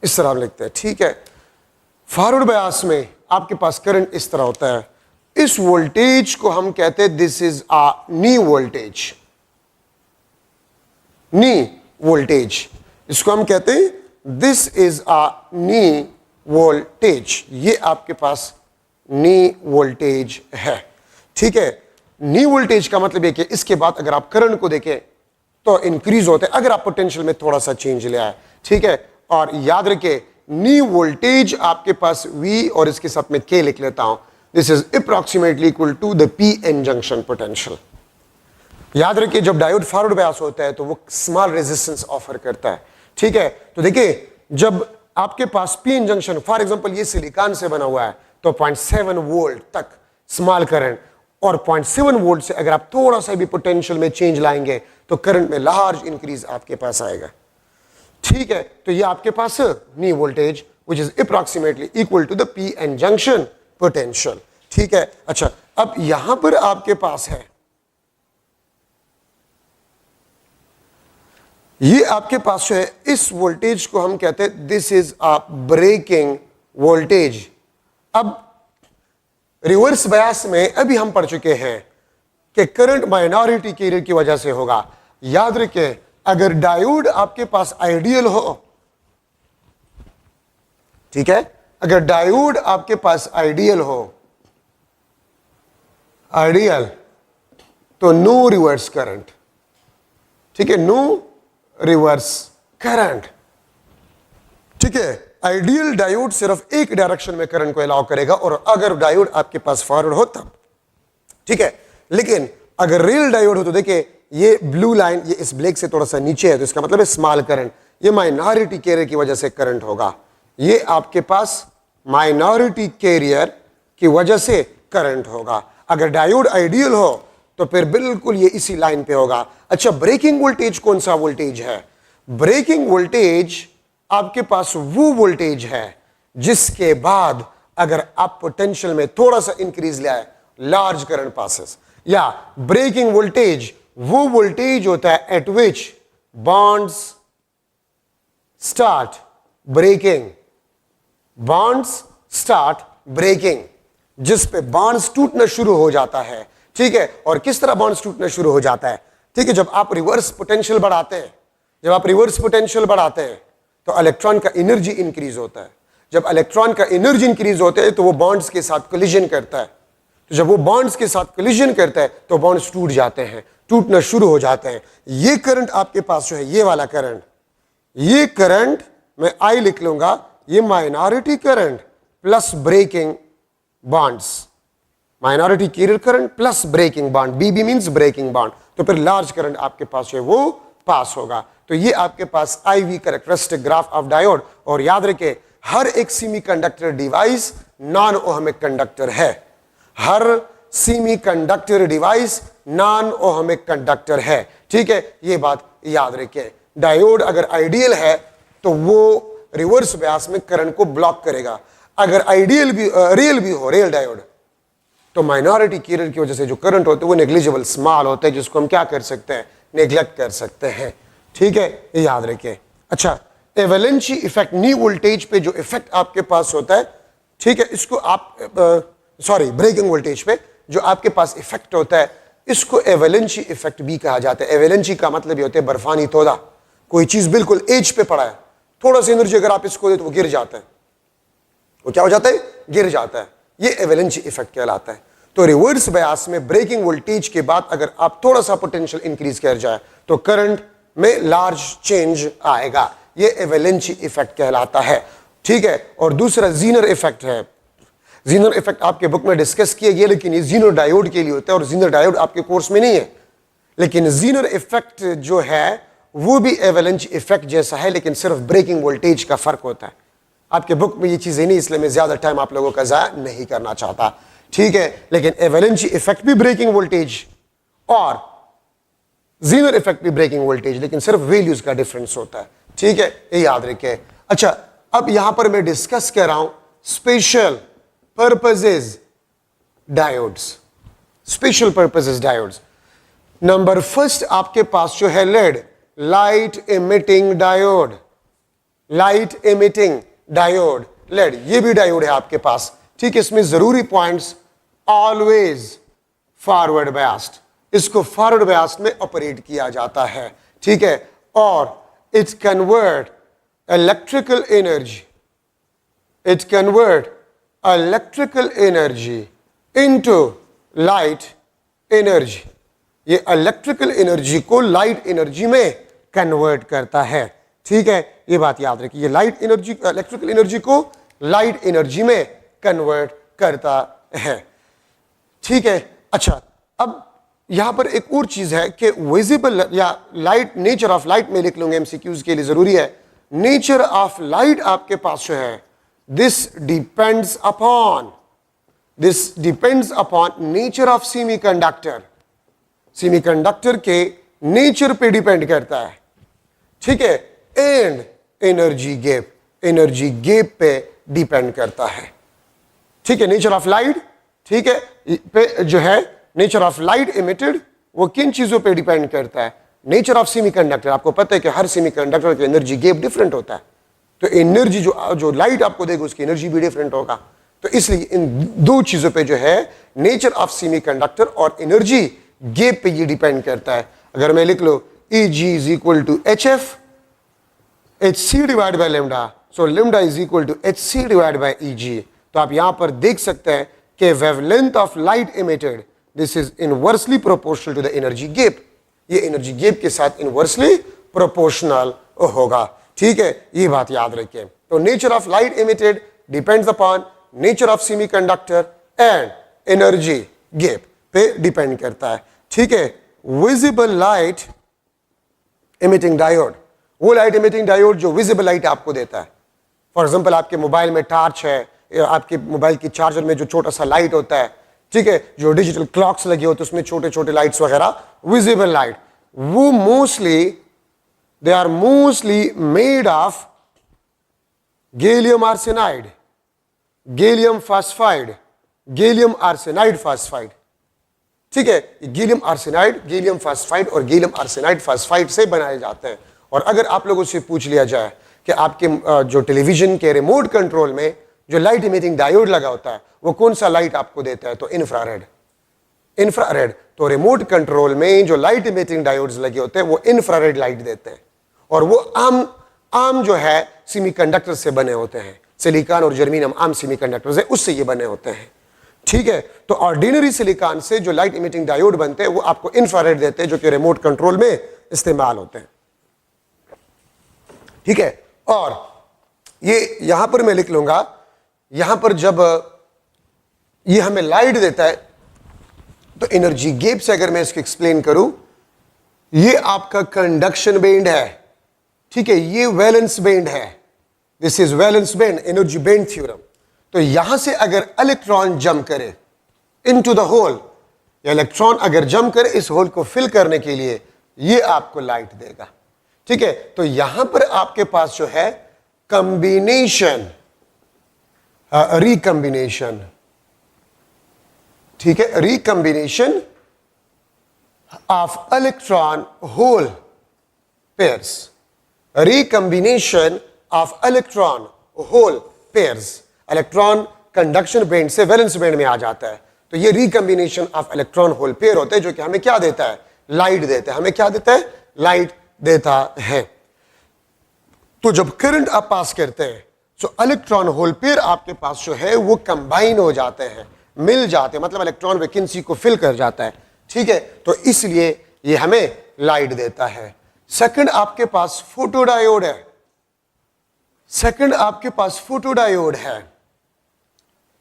इस तरह हम लिखते हैं, ठीक है। फॉरवर्ड बायस में आपके पास करंट इस तरह होता है, इस वोल्टेज को हम कहते हैं this is a knee voltage, knee voltage, इसको हम कहते हैं this is a knee voltage, ये आपके पास नी वोल्टेज है, ठीक है। नी वोल्टेज का मतलब ये कि इसके बाद अगर आप करंट को देखें तो इंक्रीज होते हैं अगर आप पोटेंशियल में थोड़ा सा चेंज ले आए, ठीक है। और याद रखें नी वोल्टेज आपके पास V और इसके साथ में K लिख लेता हूं, this is approximately equal to the PN junction potential. याद रखिए जब डायोड फॉरवर्ड बायस होता है तो वो स्मॉल रेजिस्टेंस ऑफर करता है, ठीक है। तो देखिए जब आपके पास PN जंक्शन, फॉर एग्जांपल ये सिलिकॉन से बना हुआ है, तो 0.7 वोल्ट तक स्मॉल करंट, और 0.7 वोल्ट से अगर आप थोड़ा सा भी पोटेंशियल में चेंज लाएंगे तो करंट में लार्ज इंक्रीज आपके पास आएगा, ठीक है। तो ये आपके पास knee voltage which is approximately equal to the PN junction potential, ठीक है। अच्छा, अब यहां पर आपके पास है, ये आपके पास जो है इस वोल्टेज को हम कहते हैं this is a breaking voltage. अब रिवर्स बायस में अभी हम पढ़ चुके हैं कि करंट माइनॉरिटी कैरियर की वजह से होगा। याद रखें अगर डायोड आपके पास आइडियल हो, ठीक है, अगर डायोड आपके पास आइडियल हो, आइडियल, तो नो रिवर्स करंट, ठीक है, नो रिवर्स करंट, ठीक है। आइडियल डायोड सिर्फ एक डायरेक्शन में करंट को अलाउ करेगा, और अगर डायोड आपके पास फॉरवर्ड हो तब, ठीक है। लेकिन अगर रियल डायोड हो तो देखिए ये ब्लू लाइन ये इस ब्लैक से थोड़ा सा नीचे है, तो इसका मतलब है स्मॉल करंट, ये माइनॉरिटी कैरियर की वजह से करंट होगा, ये आपके पास माइनॉरिटी कैरियर की वजह से करंट होगा। अगर डायोड आइडियल हो तो फिर बिल्कुल ये इसी लाइन पे होगा। अच्छा, ब्रेकिंग वोल्टेज कौन सा वोल्टेज है? ब्रेकिंग वोल्टेज आपके पास वो वोल्टेज है जिसके बाद अगर आप पोटेंशियल में थोड़ा सा इंक्रीज ले आए लार्ज करंट पासेस, या ब्रेकिंग वोल्टेज वो वोल्टेज होता है at which bonds start breaking, bonds start breaking, जिस पे बॉन्ड्स टूटना शुरू हो जाता है, ठीक है। और किस तरह बॉन्ड्स टूटना शुरू हो जाता है, ठीक है, जब आप रिवर्स पोटेंशियल बढ़ाते हैं, जब आप रिवर्स पोटेंशियल बढ़ाते हैं तो इलेक्ट्रॉन का एनर्जी इंक्रीज होता है। जब इलेक्ट्रॉन का एनर्जी इंक्रीज होता है तो वो बॉन्ड्स के साथ कोलिजन करता है, तो जब वो बॉन्ड्स के साथ कोलिजन करता है तो बॉन्ड्स टूट जाते हैं, टूटना शुरू हो जाते हैं। ये करंट आपके पास जो है, ये वाला करंट, ये करंट मैं आई लिख लूंगा, ये minority current plus breaking bonds, minority carrier current plus breaking bond, BB means breaking bond, तो फिर लार्ज करंट आपके पास है वो पास होगा। तो ये आपके पास IV characteristic graph of diode. और याद रखें हर एक semiconductor device non ohmic conductor है, हर semiconductor device non ohmic conductor है, ठीक है, ये बात याद रखें। डायोड अगर आइडियल है तो वो रिवर्स बायस में करंट को ब्लॉक करेगा, अगर आइडियल भी रियल भी हो, रियल डायोड, तो माइनॉरिटी कैरियर की वजह से जो करंट होते हैं वो नेग्लिजिबल स्मॉल होते हैं, जिसको हम क्या कर सकते हैं, नेग्लेक्ट कर सकते हैं, ठीक है, ये याद रखें। अच्छा, एवेलेंसी इफेक्ट, नी वोल्टेज पे जो इफेक्ट आपके पास होता है, ठीक है, इसको आप सॉरी ब्रेकिंग वोल्टेज पे जो आपके पास इफेक्ट होता है इसको एवेलेंसी इफेक्ट भी कहा जाता है। एवेलेंसी का मतलब ये होता है बर्फानी तोदा, कोई चीज बिल्कुल एज पे पड़ा है, थोड़ा सा एनर्जी अगर आप इसको दे तो वो गिर जाता है, वो क्या हो जाता है, गिर जाता है, ये एवेलेंसी इफेक्ट कहलाता है। तो रिवर्स बायस में ब्रेकिंग वोल्टेज के बाद अगर आप थोड़ा सा पोटेंशियल इंक्रीज कर जाए तो करंट में लार्ज चेंज आएगा, ये एवेलेंसी इफेक्ट कहलाता है, ठीक है। और दूसरा जीनर इफेक्ट है, जीनर इफेक्ट आपके बुक में डिस्कस किया गया, लेकिन ये जीनर डायोड के लिए होता है और जीनर डायोड आपके कोर्स में नहीं है। लेकिन जीनर इफेक्ट जो है वो भी एवेलेंसी इफेक्ट जैसा है, लेकिन सिर्फ ब्रेकिंग वोल्टेज का फर्क होता है। आपके बुक में ये चीजें नहीं, इसलिए मैं ज्यादा टाइम आप लोगों का जाया नहीं करना चाहता, ठीक है। लेकिन एवेलेंसी इफेक्ट भी ब्रेकिंग वोल्टेज और जीनर इफेक्ट भी ब्रेकिंग वोल्टेज, लेकिन सिर्फ वैल्यूज का डिफरेंस होता है, ठीक है, ये याद रखें। अच्छा, अब यहां पर मैं डिस्कस कर रहा हूं special purposes diodes, special purposes diodes. Number first आपके पास जो है LED, light emitting diode, light emitting diode, LED, ये भी डायोड है आपके पास। ठीक है, इसमें जरूरी पॉइंट्स, ऑलवेज फॉरवर्ड बायस्ड, इसको फॉरवर्ड बायस्ड में ऑपरेट किया जाता है। ठीक है, और it's convert electrical energy, it convert electrical energy into light energy, ये इलेक्ट्रिकल एनर्जी को लाइट एनर्जी में कन्वर्ट करता है। ठीक है, ये बात याद रखिए, ये लाइट एनर्जी, इलेक्ट्रिकल एनर्जी को लाइट एनर्जी में कन्वर्ट करता है। ठीक है, अच्छा, अब यहां पर एक और चीज है कि विजिबल या लाइट, नेचर ऑफ लाइट में लिख लूंगा, एमसीक्यूज के लिए जरूरी है। नेचर ऑफ लाइट आपके पास जो है, this depends upon nature of semiconductor, semiconductor के नेचर पे डिपेंड करता है। ठीक है, एंड एनर्जी गैप पे डिपेंड करता है। ठीक है, नेचर ऑफ लाइट, ठीक है, पे जो है नेचर ऑफ लाइट इमिटेड, वो किन चीजों पे डिपेंड करता है? नेचर ऑफ सेमीकंडक्टर, आपको पता है कि हर सेमीकंडक्टर का एनर्जी गैप डिफरेंट होता है, तो एनर्जी जो लाइट आपको देगा उसकी एनर्जी भी डिफरेंट होगा। तो इसलिए इन दो चीजों पे जो है नेचर ऑफ सेमीकंडक्टर और एनर्जी गैप पे ये डिपेंड करता है। अगर मैं लिख लो Eg is equal to HF HC divide by lambda, so lambda is equal to HC divide by Eg, तो आप यहां पर देख सकते हैं कि wavelength of light emitted, this is inversely proportional to the energy gap, ये एनर्जी गैप के साथ इनवर्सली प्रोपोर्शनल होगा। ठीक है, ये बात याद रखें। तो nature of light emitted depends upon nature of semiconductor and energy gap पे डिपेंड करता है। ठीक है, विजिबल लाइट इमिटिंग डायोड, वो लाइट इमिटिंग डायोड जो विजिबल लाइट आपको देता है। फॉर एग्जांपल, आपके मोबाइल में टॉर्च है, आपके मोबाइल की चार्जर में जो छोटा सा लाइट होता है, ठीक है, जो डिजिटल क्लॉक्स लगे होते हैं उसमें छोटे छोटे लाइट्स वगैरह, विजिबल लाइट, वो mostly they are mostly made of gallium arsenide, gallium phosphide, gallium arsenide phosphide. ठीक है, गैलियम आर्सेनाइड, गैलियम फास्फाइड और गैलियम आर्सेनाइड फास्फाइड से बनाए जाते हैं। और अगर आप लोगों से पूछ लिया जाए कि आपके जो टेलीविजन के रिमोट कंट्रोल में जो लाइट इमिटिंग डायोड लगा होता है वो कौन सा लाइट आपको देता है, तो इंफ्रारेड, इंफ्रारेड। तो रिमोट कंट्रोल में जो लाइट इमिटिंग डायोड्स लगे होते हैं वो इंफ्रारेड लाइट देते हैं, और वो आम जो है सेमीकंडक्टर से बने होते हैं, सिलिकॉन और जर्मेनियम आम सेमीकंडक्टर्स है, उससे ये बने होते हैं। ठीक है, तो ऑर्डिनरी सिलिकॉन से जो लाइट इमिटिंग डायोड बनते हैं वो आपको इंफ्रारेड देते हैं, जो कि रिमोट कंट्रोल में इस्तेमाल होते हैं। ठीक है, और ये यहां पर मैं लिख लूंगा, यहां पर जब ये हमें लाइट देता है तो एनर्जी गैप से अगर मैं इसको एक्सप्लेन करूं, ये आपका कंडक्शन बैंड है। ठीक है, ये वैलेंस बैंड है, this is valence band, energy band theorem. तो यहां से अगर इलेक्ट्रॉन जंप करे इनटू द होल, या इलेक्ट्रॉन अगर जंप करे इस होल को फिल करने के लिए, ये आपको लाइट देगा। ठीक है, तो यहां पर आपके पास जो है कंबिनेशन, रिकंबिनेशन, ठीक है, recombination of electron hole pairs, recombination of electron hole pairs. Electron conduction band से वैलेंस बैंड में आ जाता है, तो ये recombination of electron hole pair होते हैं, जो कि हमें क्या देता है, लाइट देता है। हमें क्या देता है, लाइट देता है। तो जब करंट आप पास करते हैं तो इलेक्ट्रॉन होल पेयर आपके पास जो है वो कंबाइन हो जाते हैं, मिल जाते हैं, मतलब इलेक्ट्रॉन वैकेंसी को फिल कर जाता है। ठीक है, तो इसलिए ये हमें लाइट देता है। सेकंड आपके पास फोटोडायोड है, सेकंड आपके पास फोटोडायोड है।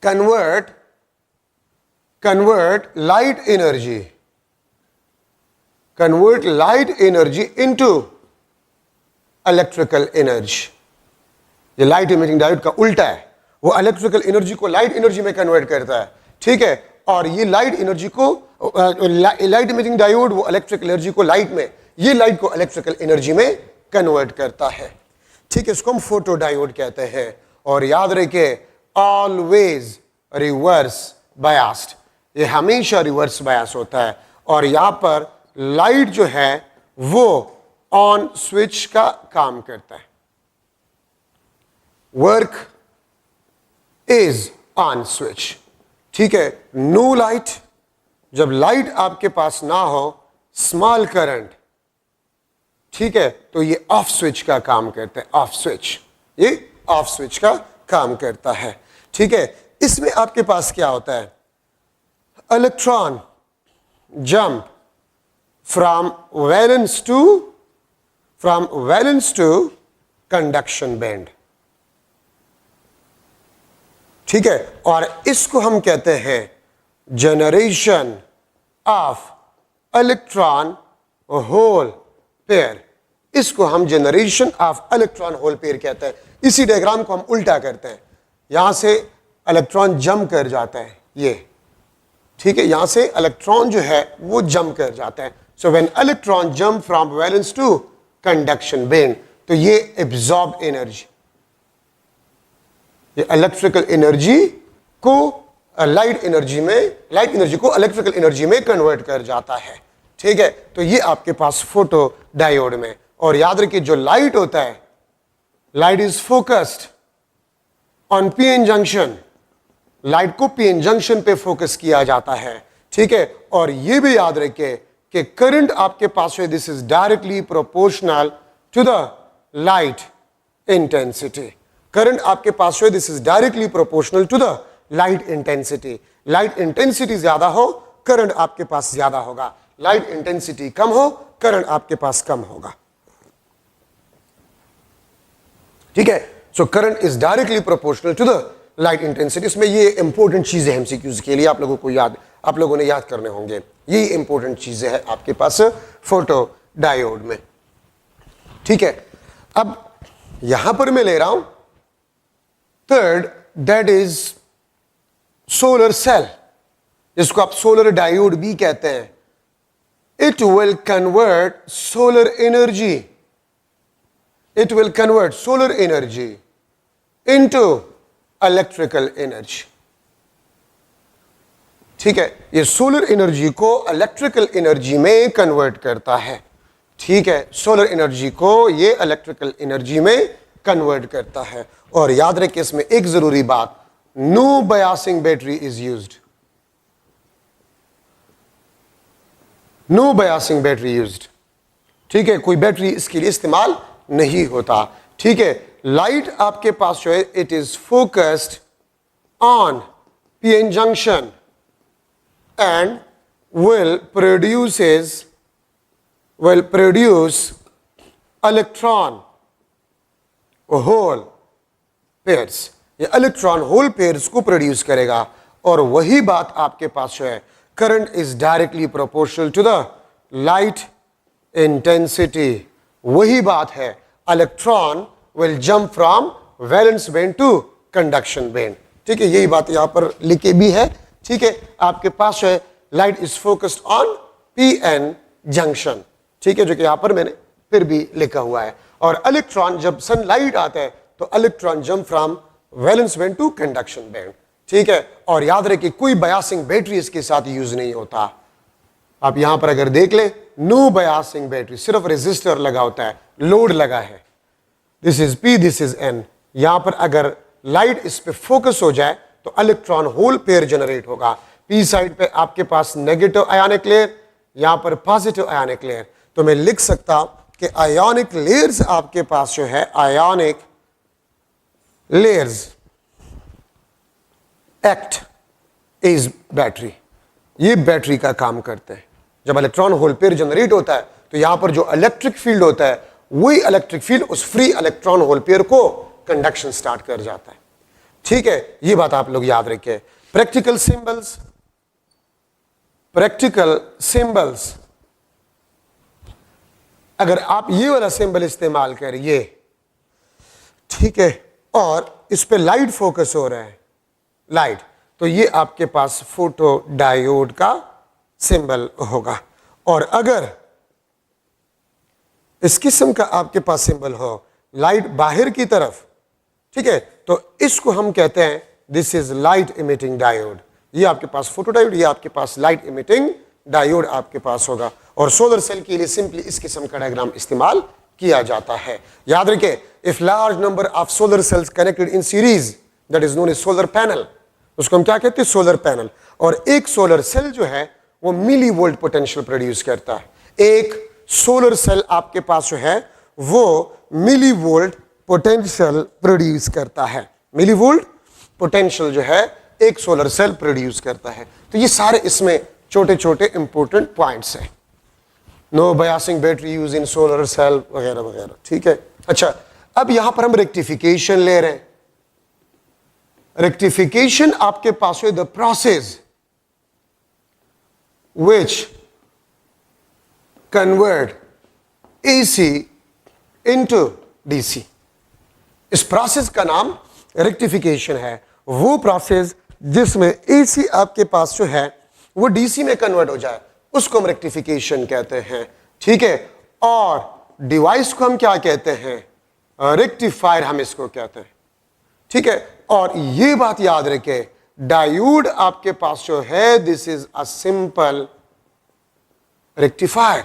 convert light energy into electrical energy। ये लाइट इमिटिंग डायोड का उल्टा है, वो इलेक्ट्रिकल एनर्जी को लाइट एनर्जी में कन्वर्ट करता है। ठीक है, और ये लाइट एनर्जी को लाइट इमिटिंग डायोड वो इलेक्ट्रिकल एनर्जी को लाइट में, ये लाइट को इलेक्ट्रिकल एनर्जी में कन्वर्ट करता है। ठीक है, इसको हम फोटो डायोड कहते हैं। और याद रखिए, ऑलवेज रिवर्स बायस्ड, ये हमेशा रिवर्स बायस होता है। और यहां पर लाइट जो है वो ऑन स्विच का काम करता है। Work is on switch. ठीक है, नो लाइट, जब लाइट आपके पास ना हो, स्मॉल करंट, ठीक है, तो ये ऑफ स्विच का काम करता है। ऑफ स्विच, ये ऑफ स्विच का काम करता है। ठीक है, इसमें आपके पास क्या होता है, electron jump from valence to conduction band. ठीक है, और इसको हम कहते हैं generation of electron hole pair. इसको हम generation of electron hole pair कहते हैं। इसी डायग्राम को हम उल्टा करते हैं, यहां से इलेक्ट्रॉन जंप कर जाता है ये। ठीक है, यहां से इलेक्ट्रॉन जो है वो जंप कर जाता है। So when electron jump from valence to conduction band, तो ये एब्जॉर्ब एनर्जी, ये इलेक्ट्रिकल एनर्जी को लाइट एनर्जी को इलेक्ट्रिकल एनर्जी में कन्वर्ट कर जाता है। ठीक है, तो ये आपके पास फोटो डायोड में। और याद रखिए, जो लाइट होता है, light is focused on PN junction, light को पीएन जंक्शन पे फोकस किया जाता है। ठीक है, और ये भी याद रखिए कि करंट आपके पास है, this is directly proportional to the light intensity. Current आपके पास है, this is directly proportional to the light intensity. Light intensity ज्यादा हो, करंट आपके पास ज्यादा होगा। लाइट इंटेंसिटी कम हो, करंट आपके पास कम होगा। ठीक है, so current is directly proportional to the light intensity. इसमें ये इंपॉर्टेंट चीजें एमसीक्यूज के लिए आप लोगों ने याद करने होंगे। ये इंपॉर्टेंट चीजें हैं आपके पास फोटो डायोड में। ठीक है, अब यहां पर मैं ले रहा हूं third, that is solar cell, जिसको आप सोलर डायोड भी कहते हैं। It will convert solar energy. It will convert solar energy into electrical energy. ठीक है, ये सोलर एनर्जी को इलेक्ट्रिकल एनर्जी में कन्वर्ट करता है। ठीक है, सोलर एनर्जी को ये इलेक्ट्रिकल एनर्जी में कन्वर्ट करता है। और याद रखिए इसमें एक जरूरी बात, no biasing battery is used. No biasing battery used. ठीक है, कोई बैटरी इसके लिए इस्तेमाल नहीं होता। ठीक है, लाइट आपके पास जो है, it is focused on PN junction and will produce electron hole pairs। ये इलेक्ट्रॉन होल पेयर्स को प्रोड्यूस करेगा। और वही बात आपके पास है, current is directly proportional to the light intensity. वही बात है, electron will jump from valence band to conduction band. ठीक है, यही बात यहां पर लिखी भी है। ठीक है, आपके पास है light is focused on PN junction. ठीक है, जो कि यहां पर मैंने फिर भी लिखा हुआ है। और इलेक्ट्रॉन, जब सनलाइट आता है तो electron jump from valence band to conduction band. ठीक है, और याद रखिए कोई बायसिंग बैटरी इसके साथ यूज नहीं होता। आप यहां पर अगर देख ले, नो बायसिंग बैटरी, सिर्फ रेजिस्टर लगा होता है, लोड लगा है, this is P, this is N. यहां पर अगर लाइट इस पे फोकस हो जाए तो इलेक्ट्रॉन होल पेयर जनरेट होगा। पी साइड पे आपके पास नेगेटिव आयोनिक लेयर, यहां पर पॉजिटिव आयोनिक लेयर। तो मैं लिख सकता कि आयोनिक लेयर्स आपके पास जो है, ionic layers act is battery. ये बैटरी का काम करते हैं। जब इलेक्ट्रॉन होल पेयर जनरेट होता है तो यहां पर जो इलेक्ट्रिक फील्ड होता है, वही इलेक्ट्रिक फील्ड उस फ्री इलेक्ट्रॉन होल पेयर को कंडक्शन स्टार्ट कर जाता है। ठीक है, ये बात आप लोग याद रखिए। प्रैक्टिकल सिंबल्स, अगर आप ये वाला सिंबल इस्तेमाल करिए, ठीक है, और इस पे लाइट फोकस हो रहा है, लाइट, तो ये आपके पास फोटो डायोड का सिंबल होगा। और अगर इस किस्म का आपके पास सिंबल हो, लाइट बाहर की तरफ, ठीक है, तो इसको हम कहते हैं this is light emitting diode. ये आपके पास फोटो डायोड, ये आपके पास लाइट इमिटिंग डायोड आपके पास होगा। और सोलर सेल के लिए सिंपली इस किस्म का डायग्राम इस्तेमाल किया जाता है। याद रखें, if large number of solar cells connected in series that is known as solar panel, उसको हम क्या कहते हैं? Solar panel. और एक सोलर सेल जो है वो मिली वोल्ट पोटेंशियल प्रोड्यूस करता है। एक सोलर सेल आपके पास जो है वो मिली वोल्ट पोटेंशियल प्रोड्यूस करता है। मिली वोल्ट पोटेंशियल जो है एक सोलर सेल प्रोड्यूस करता है। तो ये सारे इसमें छोटे छोटे इंपॉर्टेंट पॉइंट्स हैं। No biasing battery use in solar cell वगैरह वगैरह, ठीक है। अच्छा, अब यहां पर हम रेक्टिफिकेशन ले रहे हैं। रेक्टिफिकेशन आपके पास है the process which convert AC into DC। इस प्रोसेस का नाम रेक्टिफिकेशन है। वो प्रोसेस जिसमें AC आपके पास जो है वो DC में कन्वर्ट हो जाए उसको हम रेक्टिफिकेशन कहते हैं, ठीक है। और डिवाइस को हम क्या कहते हैं? रेक्टिफायर हम इसको कहते हैं, ठीक है। और ये बात याद रखें, डायोड आपके पास जो है this is a simple rectifier.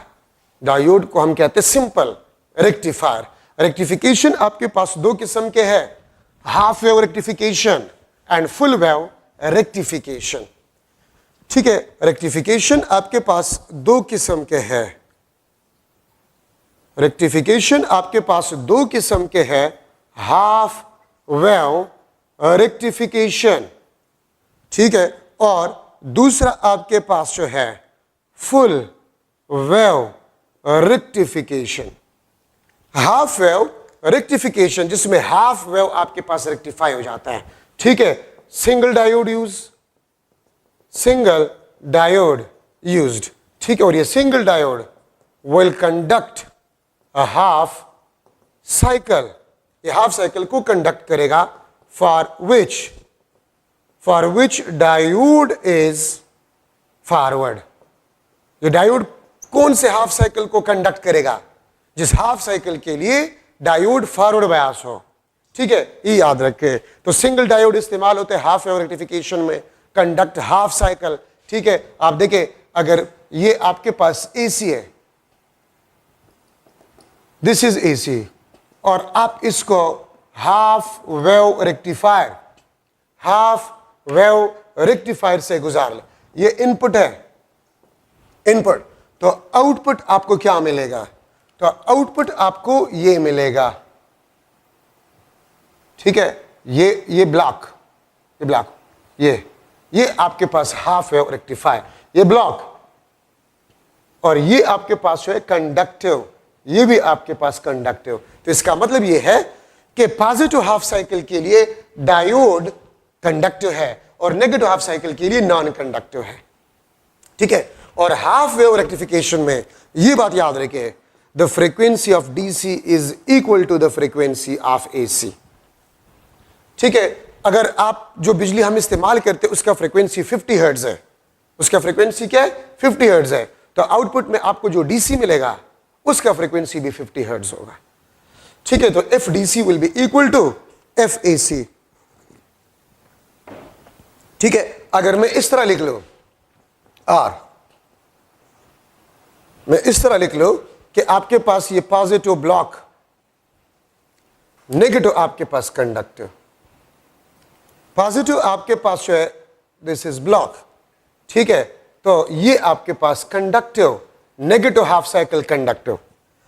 Diode को हम कहते हैं सिंपल रेक्टिफायर। रेक्टिफिकेशन आपके पास दो किस्म के हैं, half wave rectification and full wave rectification, ठीक है। रेक्टिफिकेशन आपके पास दो किस्म के हैं। रेक्टिफिकेशन आपके पास दो किस्म के हैं, हाफ वेव रेक्टिफिकेशन, ठीक है। और दूसरा आपके पास जो है full wave rectification. Half wave rectification जिसमें हाफ वेव आपके पास रेक्टिफाई हो जाता है, ठीक है। सिंगल डायोड यूज्ड, ठीक है। और ये single diode will conduct a half cycle, ये हाफ साइकिल को कंडक्ट करेगा for which diode is forward. ये डायोड कौन से हाफ साइकिल को कंडक्ट करेगा? जिस हाफ साइकिल के लिए डायोड फॉरवर्ड बायस हो, ठीक है। ये याद रखें। तो सिंगल डायोड इस्तेमाल होते हैं हाफ वेव रेक्टिफिकेशन में, कंडक्ट हाफ साइकिल, ठीक है। आप देखें, अगर ये आपके पास AC है, दिस इज AC, और आप इसको हाफ वेव रेक्टिफायर से गुजार ले, ये इनपुट है, इनपुट। तो आउटपुट आपको क्या मिलेगा? तो आउटपुट आपको ये मिलेगा, ठीक है। ये ब्लॉक, ये आपके पास हाफ वेव रेक्टिफायर, ये ब्लॉक, और ये आपके पास जो है कंडक्टिव, ये भी आपके पास कंडक्टिव। तो इसका मतलब ये है कि पॉजिटिव हाफ साइकिल के लिए डायोड कंडक्टिव है और नेगेटिव हाफ साइकिल के लिए नॉन कंडक्टिव है, ठीक है। और हाफ वेव रेक्टिफिकेशन में ये बात याद रखें, the frequency of DC is equal to the frequency of AC, ठीक है। अगर आप जो बिजली हम इस्तेमाल करते हैं उसका फ्रीक्वेंसी 50 हर्ट्ज है, उसका फ्रीक्वेंसी क्या है? 50 हर्ट्ज है। तो आउटपुट में आपको जो DC मिलेगा उसका फ्रीक्वेंसी भी 50 हर्ट्ज होगा, ठीक है। तो FDC will be equal to FAC, ठीक है। अगर मैं इस तरह लिख लूं मैं इस तरह लिख लूं कि आपके पास ये पॉजिटिव ब्लॉक, नेगेटिव आपके पास कंडक्टिव, पॉजिटिव आपके पास जो है दिस इज ब्लॉक, ठीक है। तो ये आपके पास conductive, negative half cycle conductive.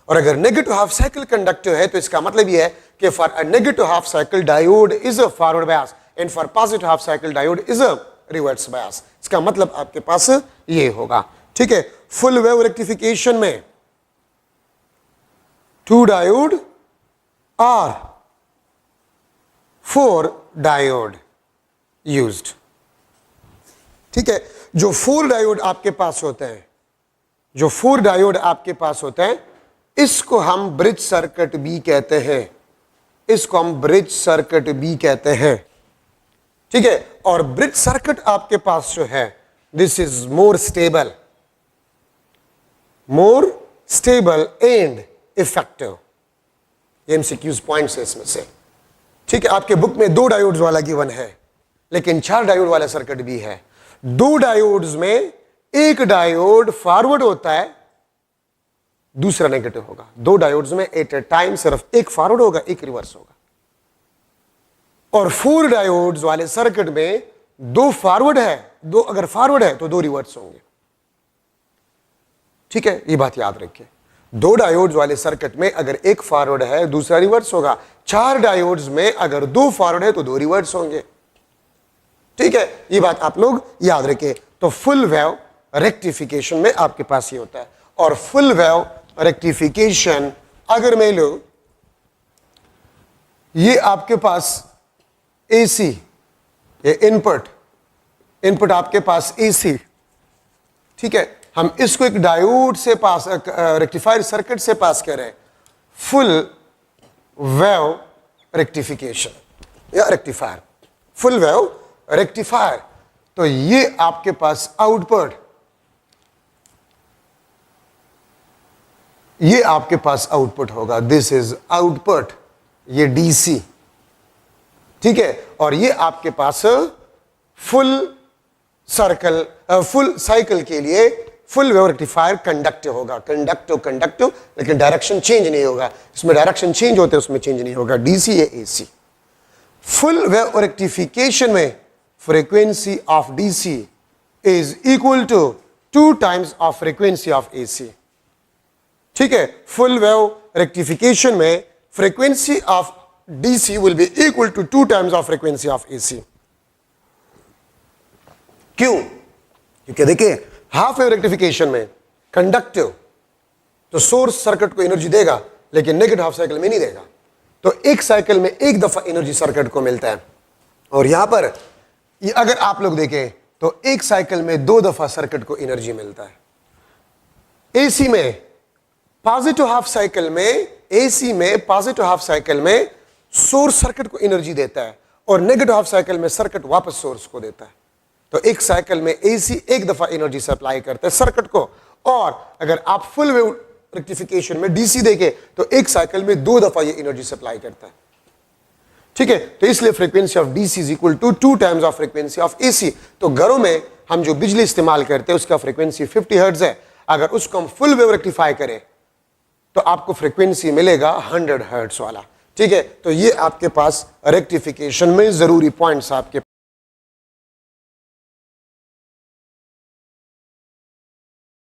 और अगर नेगेटिव हाफ साइकिल कंडक्टिव है तो इसका मतलब ये है कि for a negative half cycle diode is a forward bias and for positive half cycle diode is a reverse bias. इसका मतलब आपके पास ये होगा, ठीक है। फुल वेव रेक्टिफिकेशन में 2 डायोड और 4 डायोड यूज्ड, ठीक है। जो 4 डायोड आपके पास होते हैं, जो 4 डायोड आपके पास होते हैं, इसको हम ब्रिज सर्किट भी कहते हैं, इसको हम ब्रिज सर्किट भी कहते हैं, ठीक है। और ब्रिज सर्किट आपके पास जो है this is more stable and effective. MCQs points है इसमें से, ठीक है। आपके बुक में 2 डायोड्स वाला गिवन है, लेकिन 4 डायोड वाला सर्किट भी है। 2 डायोड्स में एक डायोड फॉरवर्ड होता है, दूसरा नेगेटिव होगा। दो डायोड्स में एट ए टाइम सिर्फ एक फॉरवर्ड होगा, एक रिवर्स होगा। और 4 डायोड्स वाले सर्किट में दो फॉरवर्ड है, दो अगर फॉरवर्ड है तो दो रिवर्स होंगे। ठीक है, ये बात याद रखिए। 2 डायोड्स वाले सर्किट में अगर एक फॉरवर्ड है दूसरा रिवर्स होगा। 4 डायोड्स में अगर 2 फॉरवर्ड है तो 2 रिवर्स होंगे। ठीक है, ये बात आप लोग याद रखें। तो फुल वेव रेक्टिफिकेशन में आपके पास ये होता है। और फुल वेव रेक्टिफिकेशन अगर मैं लो, ये आपके पास एसी, ये इनपुट आपके पास एसी। ठीक है, हम इसको एक डायोड से पास, रेक्टिफायर सर्किट से पास कर रहे हैं। फुल वेव रेक्टिफिकेशन या रेक्टिफायर, फुल वेव रेक्टिफायर। तो ये आपके पास आउटपुट, ये आपके पास आउटपुट होगा। दिस इज आउटपुट, ये डीसी। ठीक है, और ये आपके पास फुल सर्कल, फुल साइकिल के लिए फुल वेव रेक्टिफायर कंडक्टिव होगा। कंडक्टिव लेकिन डायरेक्शन चेंज नहीं होगा। इसमें डायरेक्शन चेंज होते हैं, उसमें चेंज नहीं होगा। डीसी या एसी। फुल वेव रेक्टिफिकेशन में frequency of DC is equal to 2 times of frequency of AC. ठीक है, फुल वेव रेक्टिफिकेशन में frequency of DC will be equal to 2 times of frequency of AC. क्यों? क्योंकि देखिए हाफ वेव रेक्टिफिकेशन में कंडक्टिव तो सोर्स सर्किट को एनर्जी देगा, लेकिन नेगेटिव हाफ साइकिल में नहीं देगा। तो एक साइकिल में एक दफा एनर्जी सर्किट को मिलता है। और यहां पर अगर आप लोग देखें तो एक साइकिल में 2 दफा सर्किट को एनर्जी मिलता है। एसी में पॉजिटिव हाफ साइकिल में, एसी में पॉजिटिव हाफ साइकिल में सोर्स सर्किट को एनर्जी देता है और नेगेटिव हाफ साइकिल में सर्किट वापस सोर्स को देता है। तो एक साइकिल में एसी एक दफा एनर्जी सप्लाई करता है सर्किट को। और अगर आप फुल वेव रेक्टिफिकेशन में डीसी देखें तो एक साइकिल में 2 दफा ये एनर्जी सप्लाई करता है। ठीक है, तो इसलिए frequency of DC is equal to 2 times of frequency of AC. तो घरों में हम जो बिजली इस्तेमाल करते हैं उसका फ्रीक्वेंसी 50 हर्ट्ज है। अगर उसको हम फुल वेव रेक्टिफाई करें तो आपको फ्रीक्वेंसी मिलेगा 100 हर्ट्ज वाला। ठीक है, तो ये आपके पास रेक्टिफिकेशन में जरूरी पॉइंट्स आपके